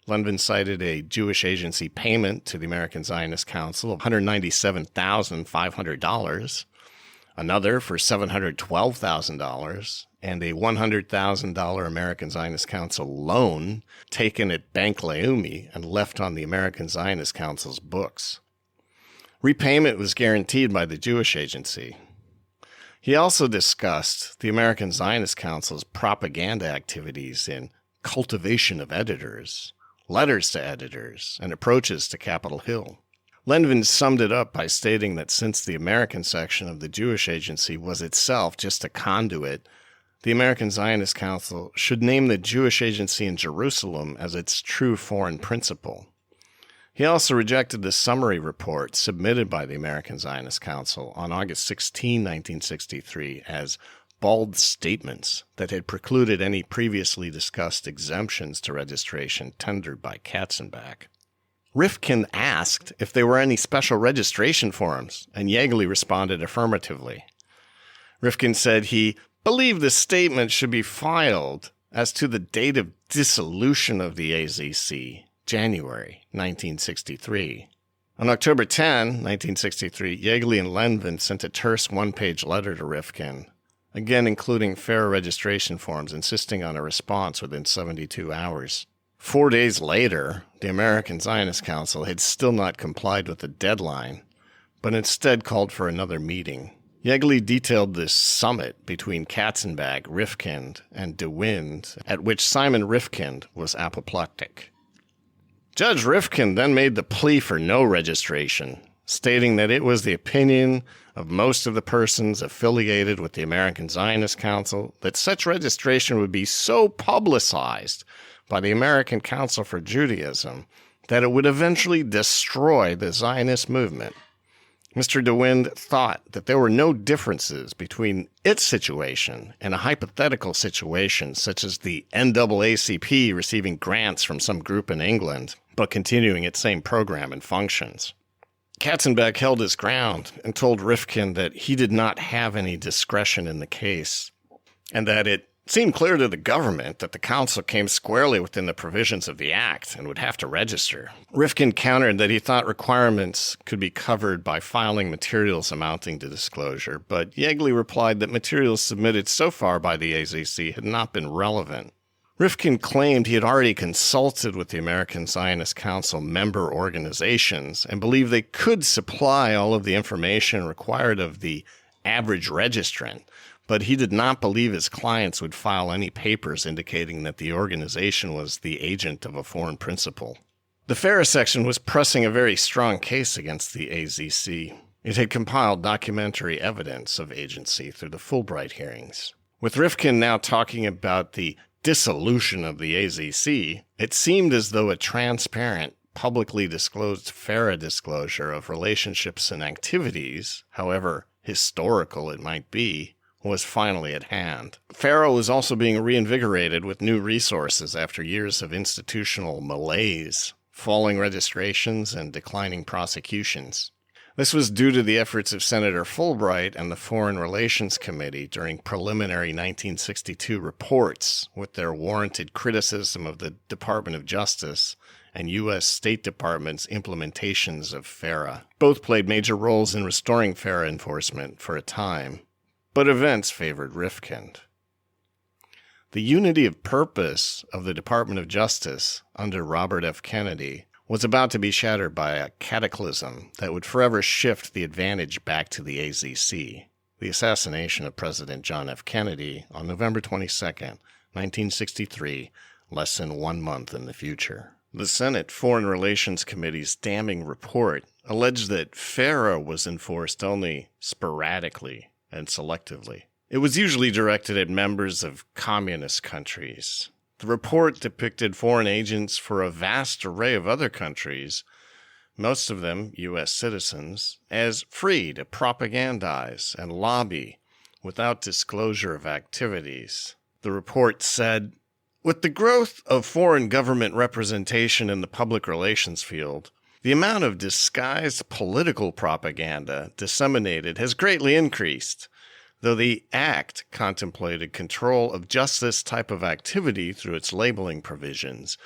Lenvin cited a Jewish agency payment to the American Zionist Council of $197,500, another for $712,000, and a $100,000 American Zionist Council loan taken at Bank Leumi and left on the American Zionist Council's books. Repayment was guaranteed by the Jewish agency. He also discussed the American Zionist Council's propaganda activities in cultivation of editors, letters to editors, and approaches to Capitol Hill. Lenvin summed it up by stating that since the American section of the Jewish agency was itself just a conduit, the American Zionist Council should name the Jewish agency in Jerusalem as its true foreign principal. He also rejected the summary report submitted by the American Zionist Council on August 16, 1963, as bald statements that had precluded any previously discussed exemptions to registration tendered by Katzenbach. Rifkind asked if there were any special registration forms, and Yegley responded affirmatively. Rifkind said he believed the statement should be filed as to the date of dissolution of the AZC, January 1963. On October 10, 1963, Yegley and Lenvin sent a terse one-page letter to Rifkind, again including FARA registration forms, insisting on a response within 72 hours. 4 days later, the American Zionist Council had still not complied with the deadline, but instead called for another meeting. Yegley detailed this summit between Katzenbach, Rifkind, and De Wind, at which Simon Rifkind was apoplectic. Judge Rifkind then made the plea for no registration, stating that it was the opinion of most of the persons affiliated with the American Zionist Council that such registration would be so publicized by the American Council for Judaism that it would eventually destroy the Zionist movement. Mr. De Wind thought that there were no differences between its situation and a hypothetical situation such as the NAACP receiving grants from some group in England, but continuing its same program and functions. Katzenbach held his ground and told Rifkind that he did not have any discretion in the case, and that it seemed clear to the government that the council came squarely within the provisions of the act and would have to register. Rifkind countered that he thought requirements could be covered by filing materials amounting to disclosure, but Yegley replied that materials submitted so far by the AZC had not been relevant. Rifkin claimed he had already consulted with the American Zionist Council member organizations and believed they could supply all of the information required of the average registrant, but he did not believe his clients would file any papers indicating that the organization was the agent of a foreign principal. The FARA section was pressing a very strong case against the AZC. It had compiled documentary evidence of agency through the Fulbright hearings. With Rifkin now talking about the dissolution of the AZC, it seemed as though a transparent, publicly disclosed FARA disclosure of relationships and activities, however historical it might be, was finally at hand. FARA was also being reinvigorated with new resources after years of institutional malaise, falling registrations, and declining prosecutions. This was due to the efforts of Senator Fulbright and the Foreign Relations Committee during preliminary 1962 reports with their warranted criticism of the Department of Justice and U.S. State Department's implementations of FARA. Both played major roles in restoring FARA enforcement for a time, but events favored Rifkin. The unity of purpose of the Department of Justice under Robert F. Kennedy was about to be shattered by a cataclysm that would forever shift the advantage back to the AZC, the assassination of President John F. Kennedy on November 22, 1963, less than 1 month in the future. The Senate Foreign Relations Committee's damning report alleged that FARA was enforced only sporadically and selectively. It was usually directed at members of communist countries. The report depicted foreign agents for a vast array of other countries, most of them U.S. citizens, as free to propagandize and lobby without disclosure of activities. The report said, "With the growth of foreign government representation in the public relations field, the amount of disguised political propaganda disseminated has greatly increased. Though the Act contemplated control of just this type of activity through its labeling provisions,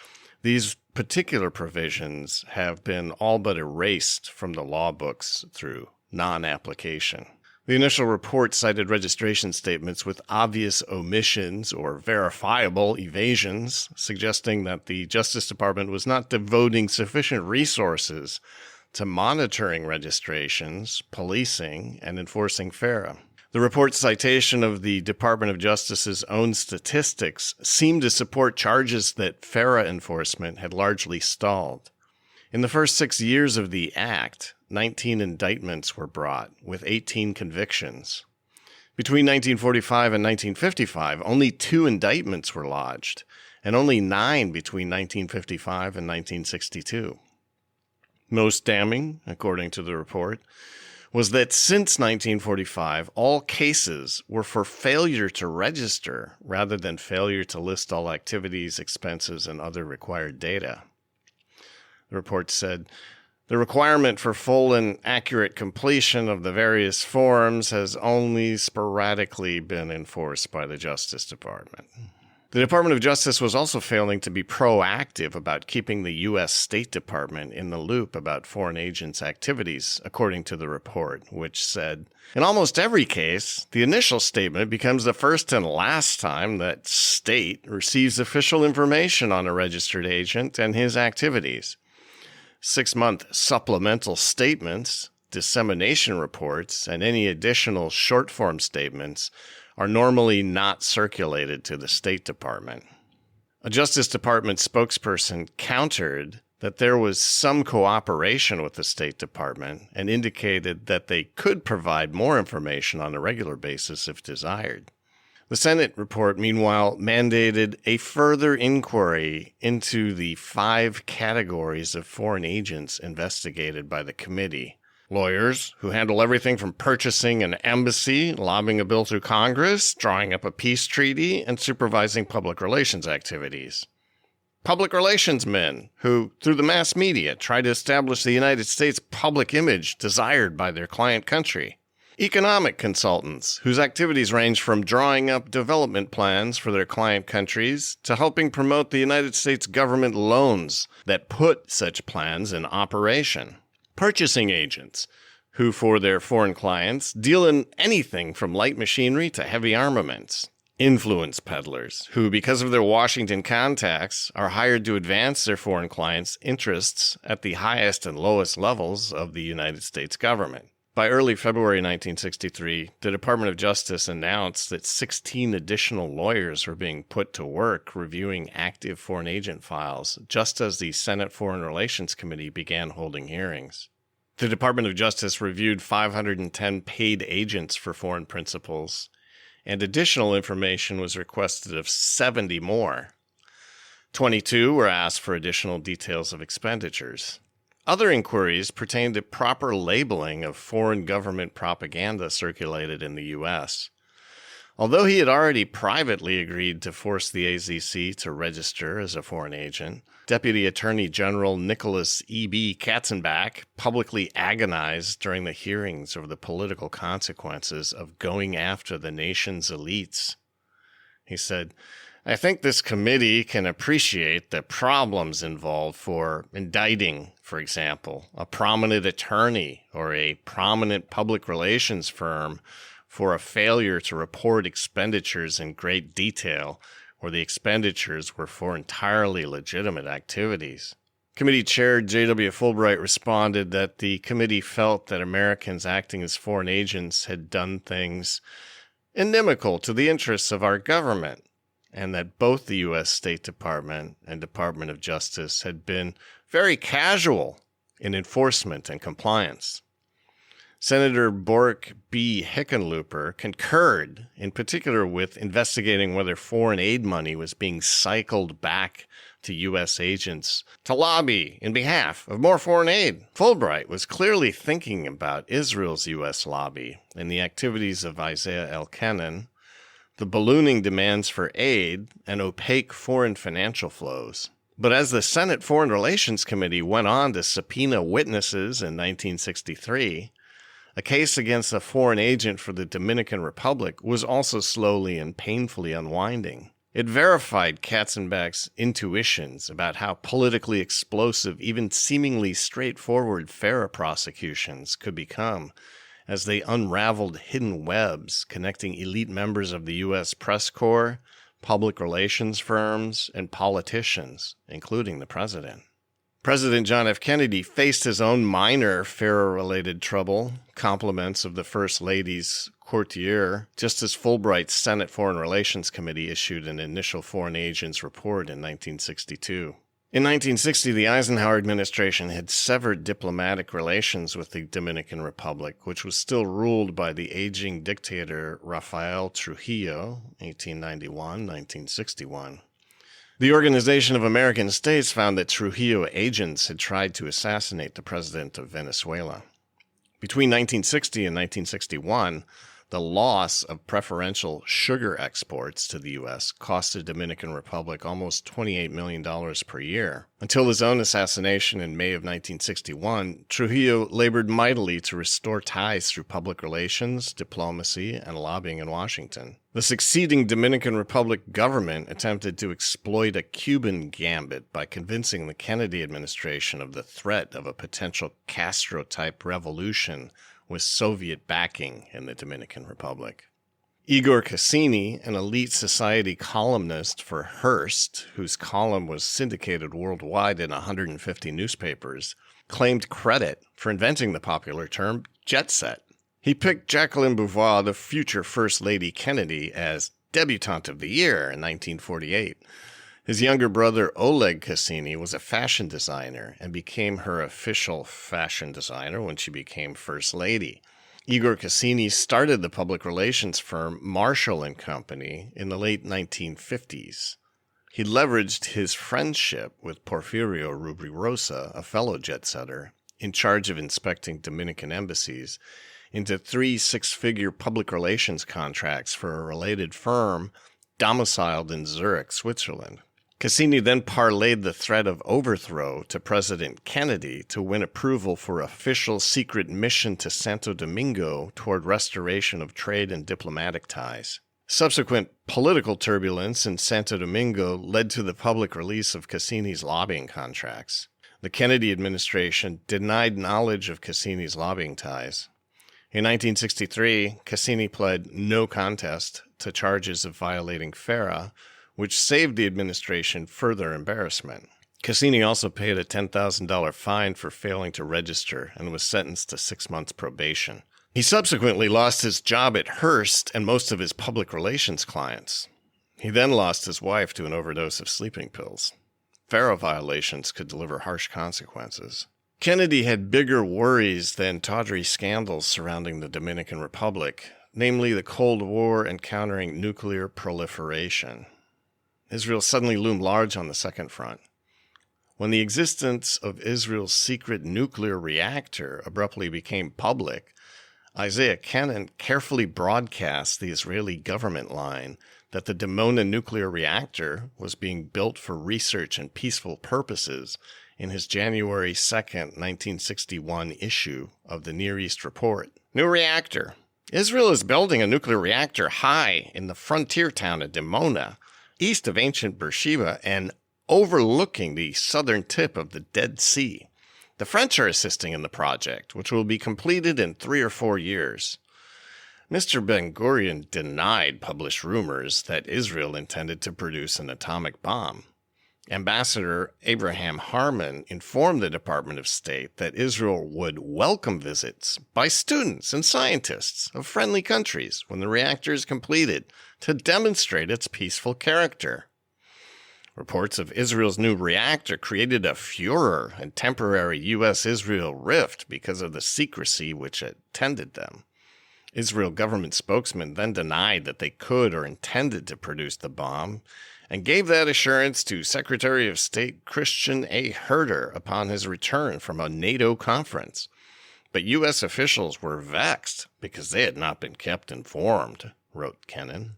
these particular provisions have been all but erased from the law books through non-application." The initial report cited registration statements with obvious omissions or verifiable evasions, suggesting that the Justice Department was not devoting sufficient resources to monitoring registrations, policing, and enforcing FARA. The report's citation of the Department of Justice's own statistics seemed to support charges that FARA enforcement had largely stalled. In the first 6 years of the Act, 19 indictments were brought, with 18 convictions. Between 1945 and 1955, only 2 indictments were lodged, and only 9 between 1955 and 1962. Most damning, according to the report, was that since 1945, all cases were for failure to register rather than failure to list all activities, expenses, and other required data. The report said, "The requirement for full and accurate completion of the various forms has only sporadically been enforced by the Justice Department." The Department of Justice was also failing to be proactive about keeping the U.S. State Department in the loop about foreign agents' activities, according to the report, which said, "In almost every case, the initial statement becomes the first and last time that state receives official information on a registered agent and his activities. 6-month supplemental statements, dissemination reports, and any additional short-form statements are normally not circulated to the State Department." A Justice Department spokesperson countered that there was some cooperation with the State Department and indicated that they could provide more information on a regular basis if desired. The Senate report, meanwhile, mandated a further inquiry into the 5 categories of foreign agents investigated by the committee. Lawyers who handle everything from purchasing an embassy, lobbying a bill through Congress, drawing up a peace treaty, and supervising public relations activities. Public relations men who, through the mass media, try to establish the United States public image desired by their client country. Economic consultants whose activities range from drawing up development plans for their client countries to helping promote the United States government loans that put such plans in operation. Purchasing agents, who for their foreign clients deal in anything from light machinery to heavy armaments. influence peddlers, who, because of their Washington contacts, are hired to advance their foreign clients' interests at the highest and lowest levels of the United States government. By early February 1963, the Department of Justice announced that 16 additional lawyers were being put to work reviewing active foreign agent files, just as the Senate Foreign Relations Committee began holding hearings. The Department of Justice reviewed 510 paid agents for foreign principals, and additional information was requested of 70 more. 22 were asked for additional details of expenditures. Other inquiries pertained to proper labeling of foreign government propaganda circulated in the U.S. Although he had already privately agreed to force the AZC to register as a foreign agent, Deputy Attorney General Nicholas E.B. Katzenbach publicly agonized during the hearings over the political consequences of going after the nation's elites. He said, "I think this committee can appreciate the problems involved for indicting, for example, a prominent attorney or a prominent public relations firm for a failure to report expenditures in great detail where the expenditures were for entirely legitimate activities." Committee Chair J.W. Fulbright responded that the committee felt that Americans acting as foreign agents had done things inimical to the interests of our government, and that both the U.S. State Department and Department of Justice had been very casual in enforcement and compliance. Senator Bork B. Hickenlooper concurred, in particular with investigating whether foreign aid money was being cycled back to U.S. agents to lobby in behalf of more foreign aid. Fulbright was clearly thinking about Israel's U.S. lobby and the activities of Isaiah Elkanan, the ballooning demands for aid, and opaque foreign financial flows. But as the Senate Foreign Relations Committee went on to subpoena witnesses in 1963, a case against a foreign agent for the Dominican Republic was also slowly and painfully unwinding. It verified Katzenbach's intuitions about how politically explosive, even seemingly straightforward FARA prosecutions could become, as they unraveled hidden webs connecting elite members of the U.S. press corps, public relations firms, and politicians, including the president. President John F. Kennedy faced his own minor FARA-related trouble, compliments of the First Lady's courtier, just as Fulbright's Senate Foreign Relations Committee issued an initial foreign agents report in 1962. In 1960, the Eisenhower administration had severed diplomatic relations with the Dominican Republic, which was still ruled by the aging dictator Rafael Trujillo, 1891-1961. The Organization of American States found that Trujillo agents had tried to assassinate the president of Venezuela. Between 1960 and 1961, the loss of preferential sugar exports to the U.S. cost the Dominican Republic almost $28 million per year. Until his own assassination in May of 1961, Trujillo labored mightily to restore ties through public relations, diplomacy, and lobbying in Washington. The succeeding Dominican Republic government attempted to exploit a Cuban gambit by convincing the Kennedy administration of the threat of a potential Castro-type revolution with Soviet backing in the Dominican Republic. Igor Cassini, an elite society columnist for Hearst, whose column was syndicated worldwide in 150 newspapers, claimed credit for inventing the popular term jet set. He picked Jacqueline Beauvoir, the future First Lady Kennedy, as debutante of the year in 1948. His younger brother Oleg Cassini was a fashion designer and became her official fashion designer when she became First Lady. Igor Cassini started the public relations firm Marshall & Company in the late 1950s. He leveraged his friendship with Porfirio Rubirosa, a fellow jet-setter, in charge of inspecting Dominican embassies, into 3 six-figure public relations contracts for a related firm domiciled in Zurich, Switzerland. Cassini then parlayed the threat of overthrow to President Kennedy to win approval for official secret mission to Santo Domingo toward restoration of trade and diplomatic ties. Subsequent political turbulence in Santo Domingo led to the public release of Cassini's lobbying contracts. The Kennedy administration denied knowledge of Cassini's lobbying ties. In 1963, Cassini pled no contest to charges of violating FARA, which saved the administration further embarrassment. Cassini also paid a $10,000 fine for failing to register and was sentenced to 6 months probation. He subsequently lost his job at Hearst and most of his public relations clients. He then lost his wife to an overdose of sleeping pills. FARA violations could deliver harsh consequences. Kennedy had bigger worries than tawdry scandals surrounding the Dominican Republic, namely the Cold War and countering nuclear proliferation. Israel suddenly loomed large on the second front. When the existence of Israel's secret nuclear reactor abruptly became public, Isaiah Kennan carefully broadcast the Israeli government line that the Dimona nuclear reactor was being built for research and peaceful purposes in his January 2, 1961 issue of the Near East Report. New reactor. Israel is building a nuclear reactor high in the frontier town of Dimona, east of ancient Beersheba and overlooking the southern tip of the Dead Sea. The French are assisting in the project, which will be completed in 3 or 4 years. Mr. Ben-Gurion denied published rumors that Israel intended to produce an atomic bomb. Ambassador Abraham Harman informed the Department of State that Israel would welcome visits by students and scientists of friendly countries when the reactor is completed to demonstrate its peaceful character. Reports of Israel's new reactor created a furor and temporary U.S.-Israel rift because of the secrecy which attended them. Israel government spokesman then denied that they could or intended to produce the bomb and gave that assurance to Secretary of State Christian A. Herter upon his return from a NATO conference. But U.S. officials were vexed because they had not been kept informed, wrote Kennan.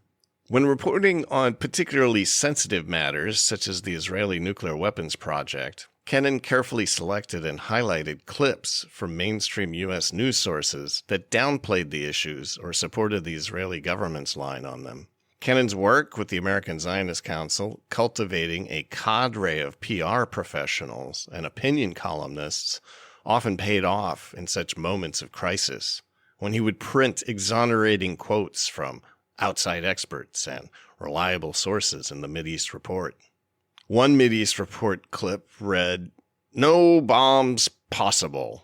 When reporting on particularly sensitive matters, such as the Israeli nuclear weapons project, Kennan carefully selected and highlighted clips from mainstream U.S. news sources that downplayed the issues or supported the Israeli government's line on them. Kennan's work with the American Zionist Council, cultivating a cadre of PR professionals and opinion columnists, often paid off in such moments of crisis, when he would print exonerating quotes from outside experts and reliable sources in the Mideast Report. One Mideast Report clip read, "No bombs possible."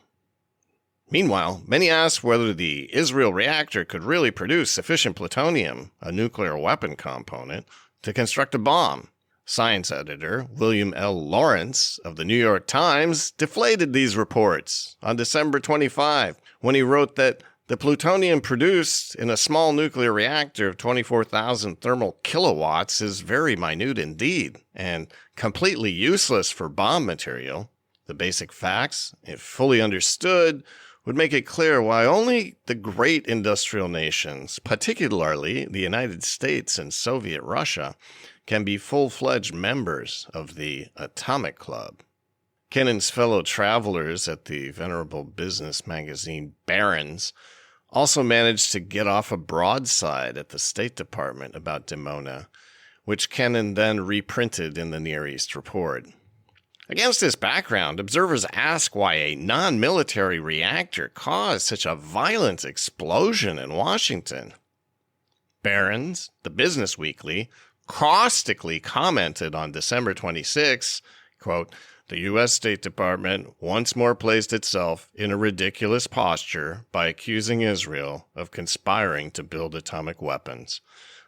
Meanwhile, many asked whether the Israel reactor could really produce sufficient plutonium, a nuclear weapon component, to construct a bomb. Science editor William L. Lawrence of the New York Times deflated these reports on December 25 when he wrote that the plutonium produced in a small nuclear reactor of 24,000 thermal kilowatts is very minute indeed and completely useless for bomb material. The basic facts, if fully understood, would make it clear why only the great industrial nations, particularly the United States and Soviet Russia, can be full-fledged members of the Atomic Club. Kennan's fellow travelers at the venerable business magazine Barron's also managed to get off a broadside at the State Department about Dimona, which Kennan then reprinted in the Near East Report. Against this background, observers ask why a non-military reactor caused such a violent explosion in Washington. Barron's, the Business Weekly, caustically commented on December 26, quote, "The U.S. State Department once more placed itself in a ridiculous posture by accusing Israel of conspiring to build atomic weapons.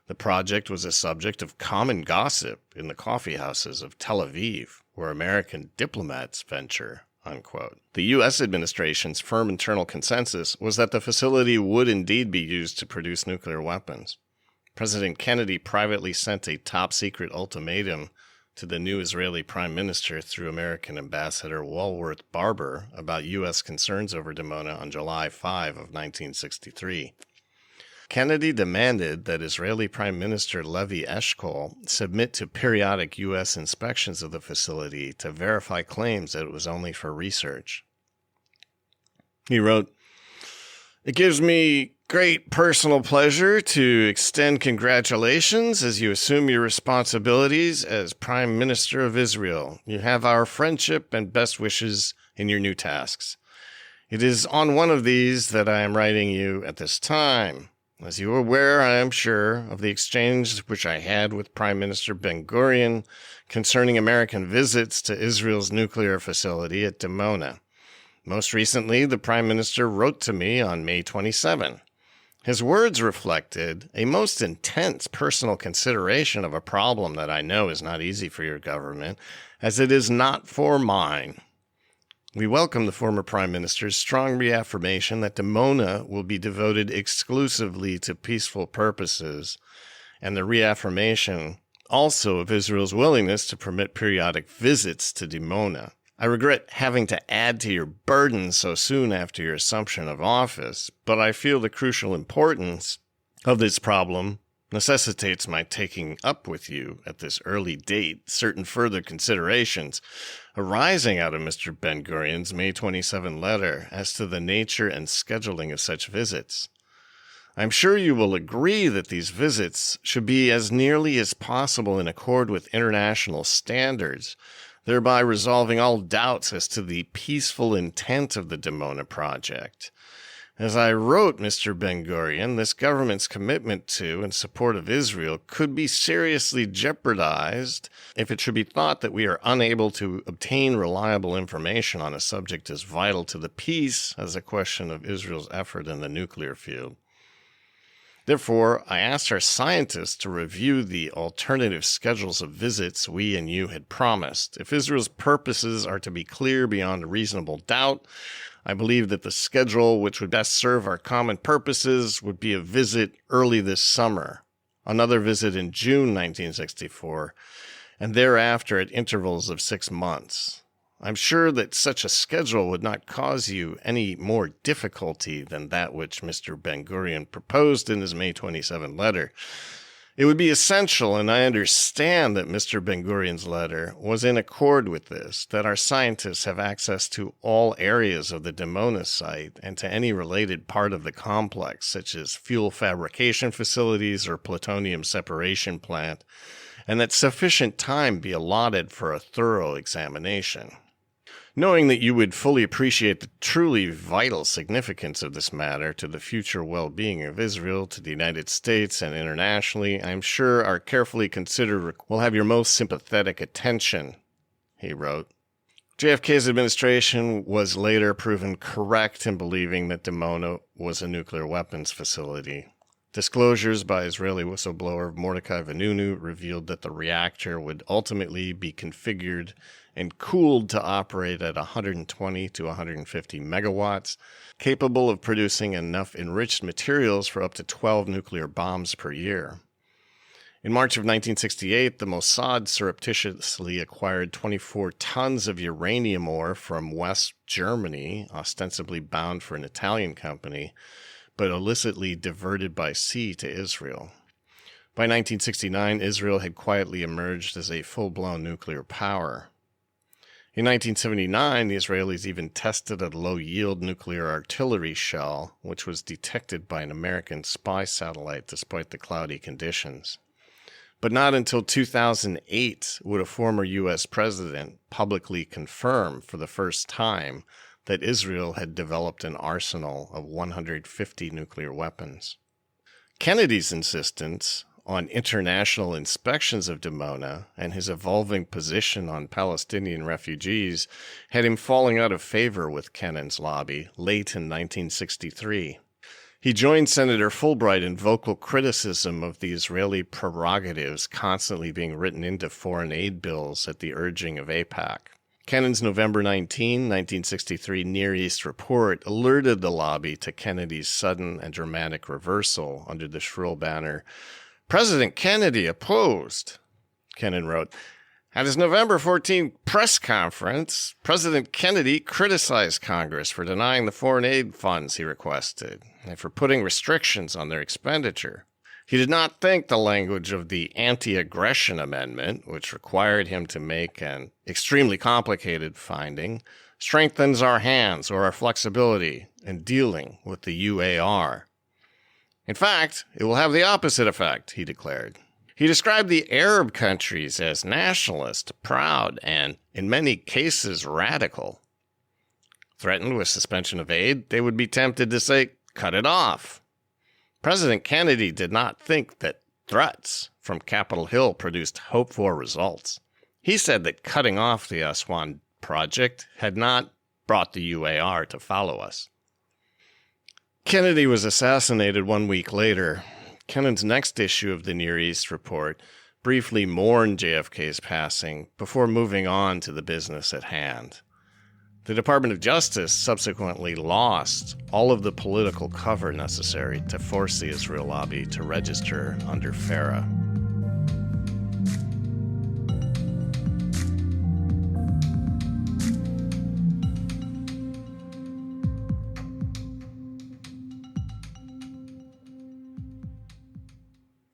The project was a subject of common gossip in the coffeehouses of Tel Aviv, where American diplomats venture," unquote. The U.S. administration's firm internal consensus was that the facility would indeed be used to produce nuclear weapons. President Kennedy privately sent a top-secret ultimatum to the new Israeli prime minister through American ambassador Walworth Barber about U.S. concerns over Dimona on July 5 of 1963. Kennedy demanded that Israeli Prime Minister Levi Eshkol submit to periodic U.S. inspections of the facility to verify claims that it was only for research. He wrote, "It gives me great personal pleasure to extend congratulations as you assume your responsibilities as Prime Minister of Israel. You have our friendship and best wishes in your new tasks. It is on one of these that I am writing you at this time. As you are aware, I am sure, of the exchange which I had with Prime Minister Ben-Gurion concerning American visits to Israel's nuclear facility at Dimona. Most recently, the Prime Minister wrote to me on May 27. His words reflected a most intense personal consideration of a problem that I know is not easy for your government, as it is not for mine. We welcome the former Prime Minister's strong reaffirmation that Dimona will be devoted exclusively to peaceful purposes, and the reaffirmation also of Israel's willingness to permit periodic visits to Dimona. I regret having to add to your burden so soon after your assumption of office, but I feel the crucial importance of this problem necessitates my taking up with you at this early date certain further considerations arising out of Mr. Ben-Gurion's May 27 letter as to the nature and scheduling of such visits. I'm sure you will agree that these visits should be as nearly as possible in accord with international standards, thereby resolving all doubts as to the peaceful intent of the Dimona project. As I wrote Mr. Ben-Gurion, this government's commitment to and support of Israel could be seriously jeopardized if it should be thought that we are unable to obtain reliable information on a subject as vital to the peace as a question of Israel's effort in the nuclear field. Therefore, I asked our scientists to review the alternative schedules of visits we and you had promised. If Israel's purposes are to be clear beyond a reasonable doubt, I believe that the schedule which would best serve our common purposes would be a visit early this summer, another visit in June 1964, and thereafter at intervals of 6 months. I'm sure that such a schedule would not cause you any more difficulty than that which Mr. Ben-Gurion proposed in his May 27 letter. It would be essential, and I understand that Mr. Ben-Gurion's letter was in accord with this, that our scientists have access to all areas of the Dimona site and to any related part of the complex, such as fuel fabrication facilities or plutonium separation plant, and that sufficient time be allotted for a thorough examination. Knowing that you would fully appreciate the truly vital significance of this matter to the future well-being of Israel, to the United States, and internationally, I am sure our carefully considered will have your most sympathetic attention, he wrote. JFK's administration was later proven correct in believing that Dimona was a nuclear weapons facility. Disclosures by Israeli whistleblower Mordecai Vanunu revealed that the reactor would ultimately be configured and cooled to operate at 120 to 150 megawatts, capable of producing enough enriched materials for up to 12 nuclear bombs per year. In March of 1968, the Mossad surreptitiously acquired 24 tons of uranium ore from West Germany, ostensibly bound for an Italian company, but illicitly diverted by sea to Israel. By 1969, Israel had quietly emerged as a full-blown nuclear power. In 1979, the Israelis even tested a low-yield nuclear artillery shell, which was detected by an American spy satellite despite the cloudy conditions. But not until 2008 would a former U.S. president publicly confirm for the first time that Israel had developed an arsenal of 150 nuclear weapons. Kennedy's insistence on international inspections of Dimona and his evolving position on Palestinian refugees had him falling out of favor with Kennan's lobby late in 1963. He joined Senator Fulbright in vocal criticism of the Israeli prerogatives constantly being written into foreign aid bills at the urging of AIPAC. Kennan's November 19, 1963 Near East report alerted the lobby to Kennedy's sudden and dramatic reversal under the shrill banner, "President Kennedy opposed." Kennan wrote, "At his November 14 press conference, President Kennedy criticized Congress for denying the foreign aid funds he requested and for putting restrictions on their expenditure. He did not think the language of the Anti-Aggression Amendment, which required him to make an extremely complicated finding, strengthens our hands or our flexibility in dealing with the UAR. In fact, it will have the opposite effect," he declared. He described the Arab countries as nationalist, proud, and, in many cases, radical. Threatened with suspension of aid, they would be tempted to say, "Cut it off." President Kennedy did not think that threats from Capitol Hill produced hoped-for results. He said that cutting off the Aswan project had not brought the UAR to follow us. Kennedy was assassinated 1 week later. Kennan's next issue of the Near East Report briefly mourned JFK's passing before moving on to the business at hand. The Department of Justice subsequently lost all of the political cover necessary to force the Israel lobby to register under FARA.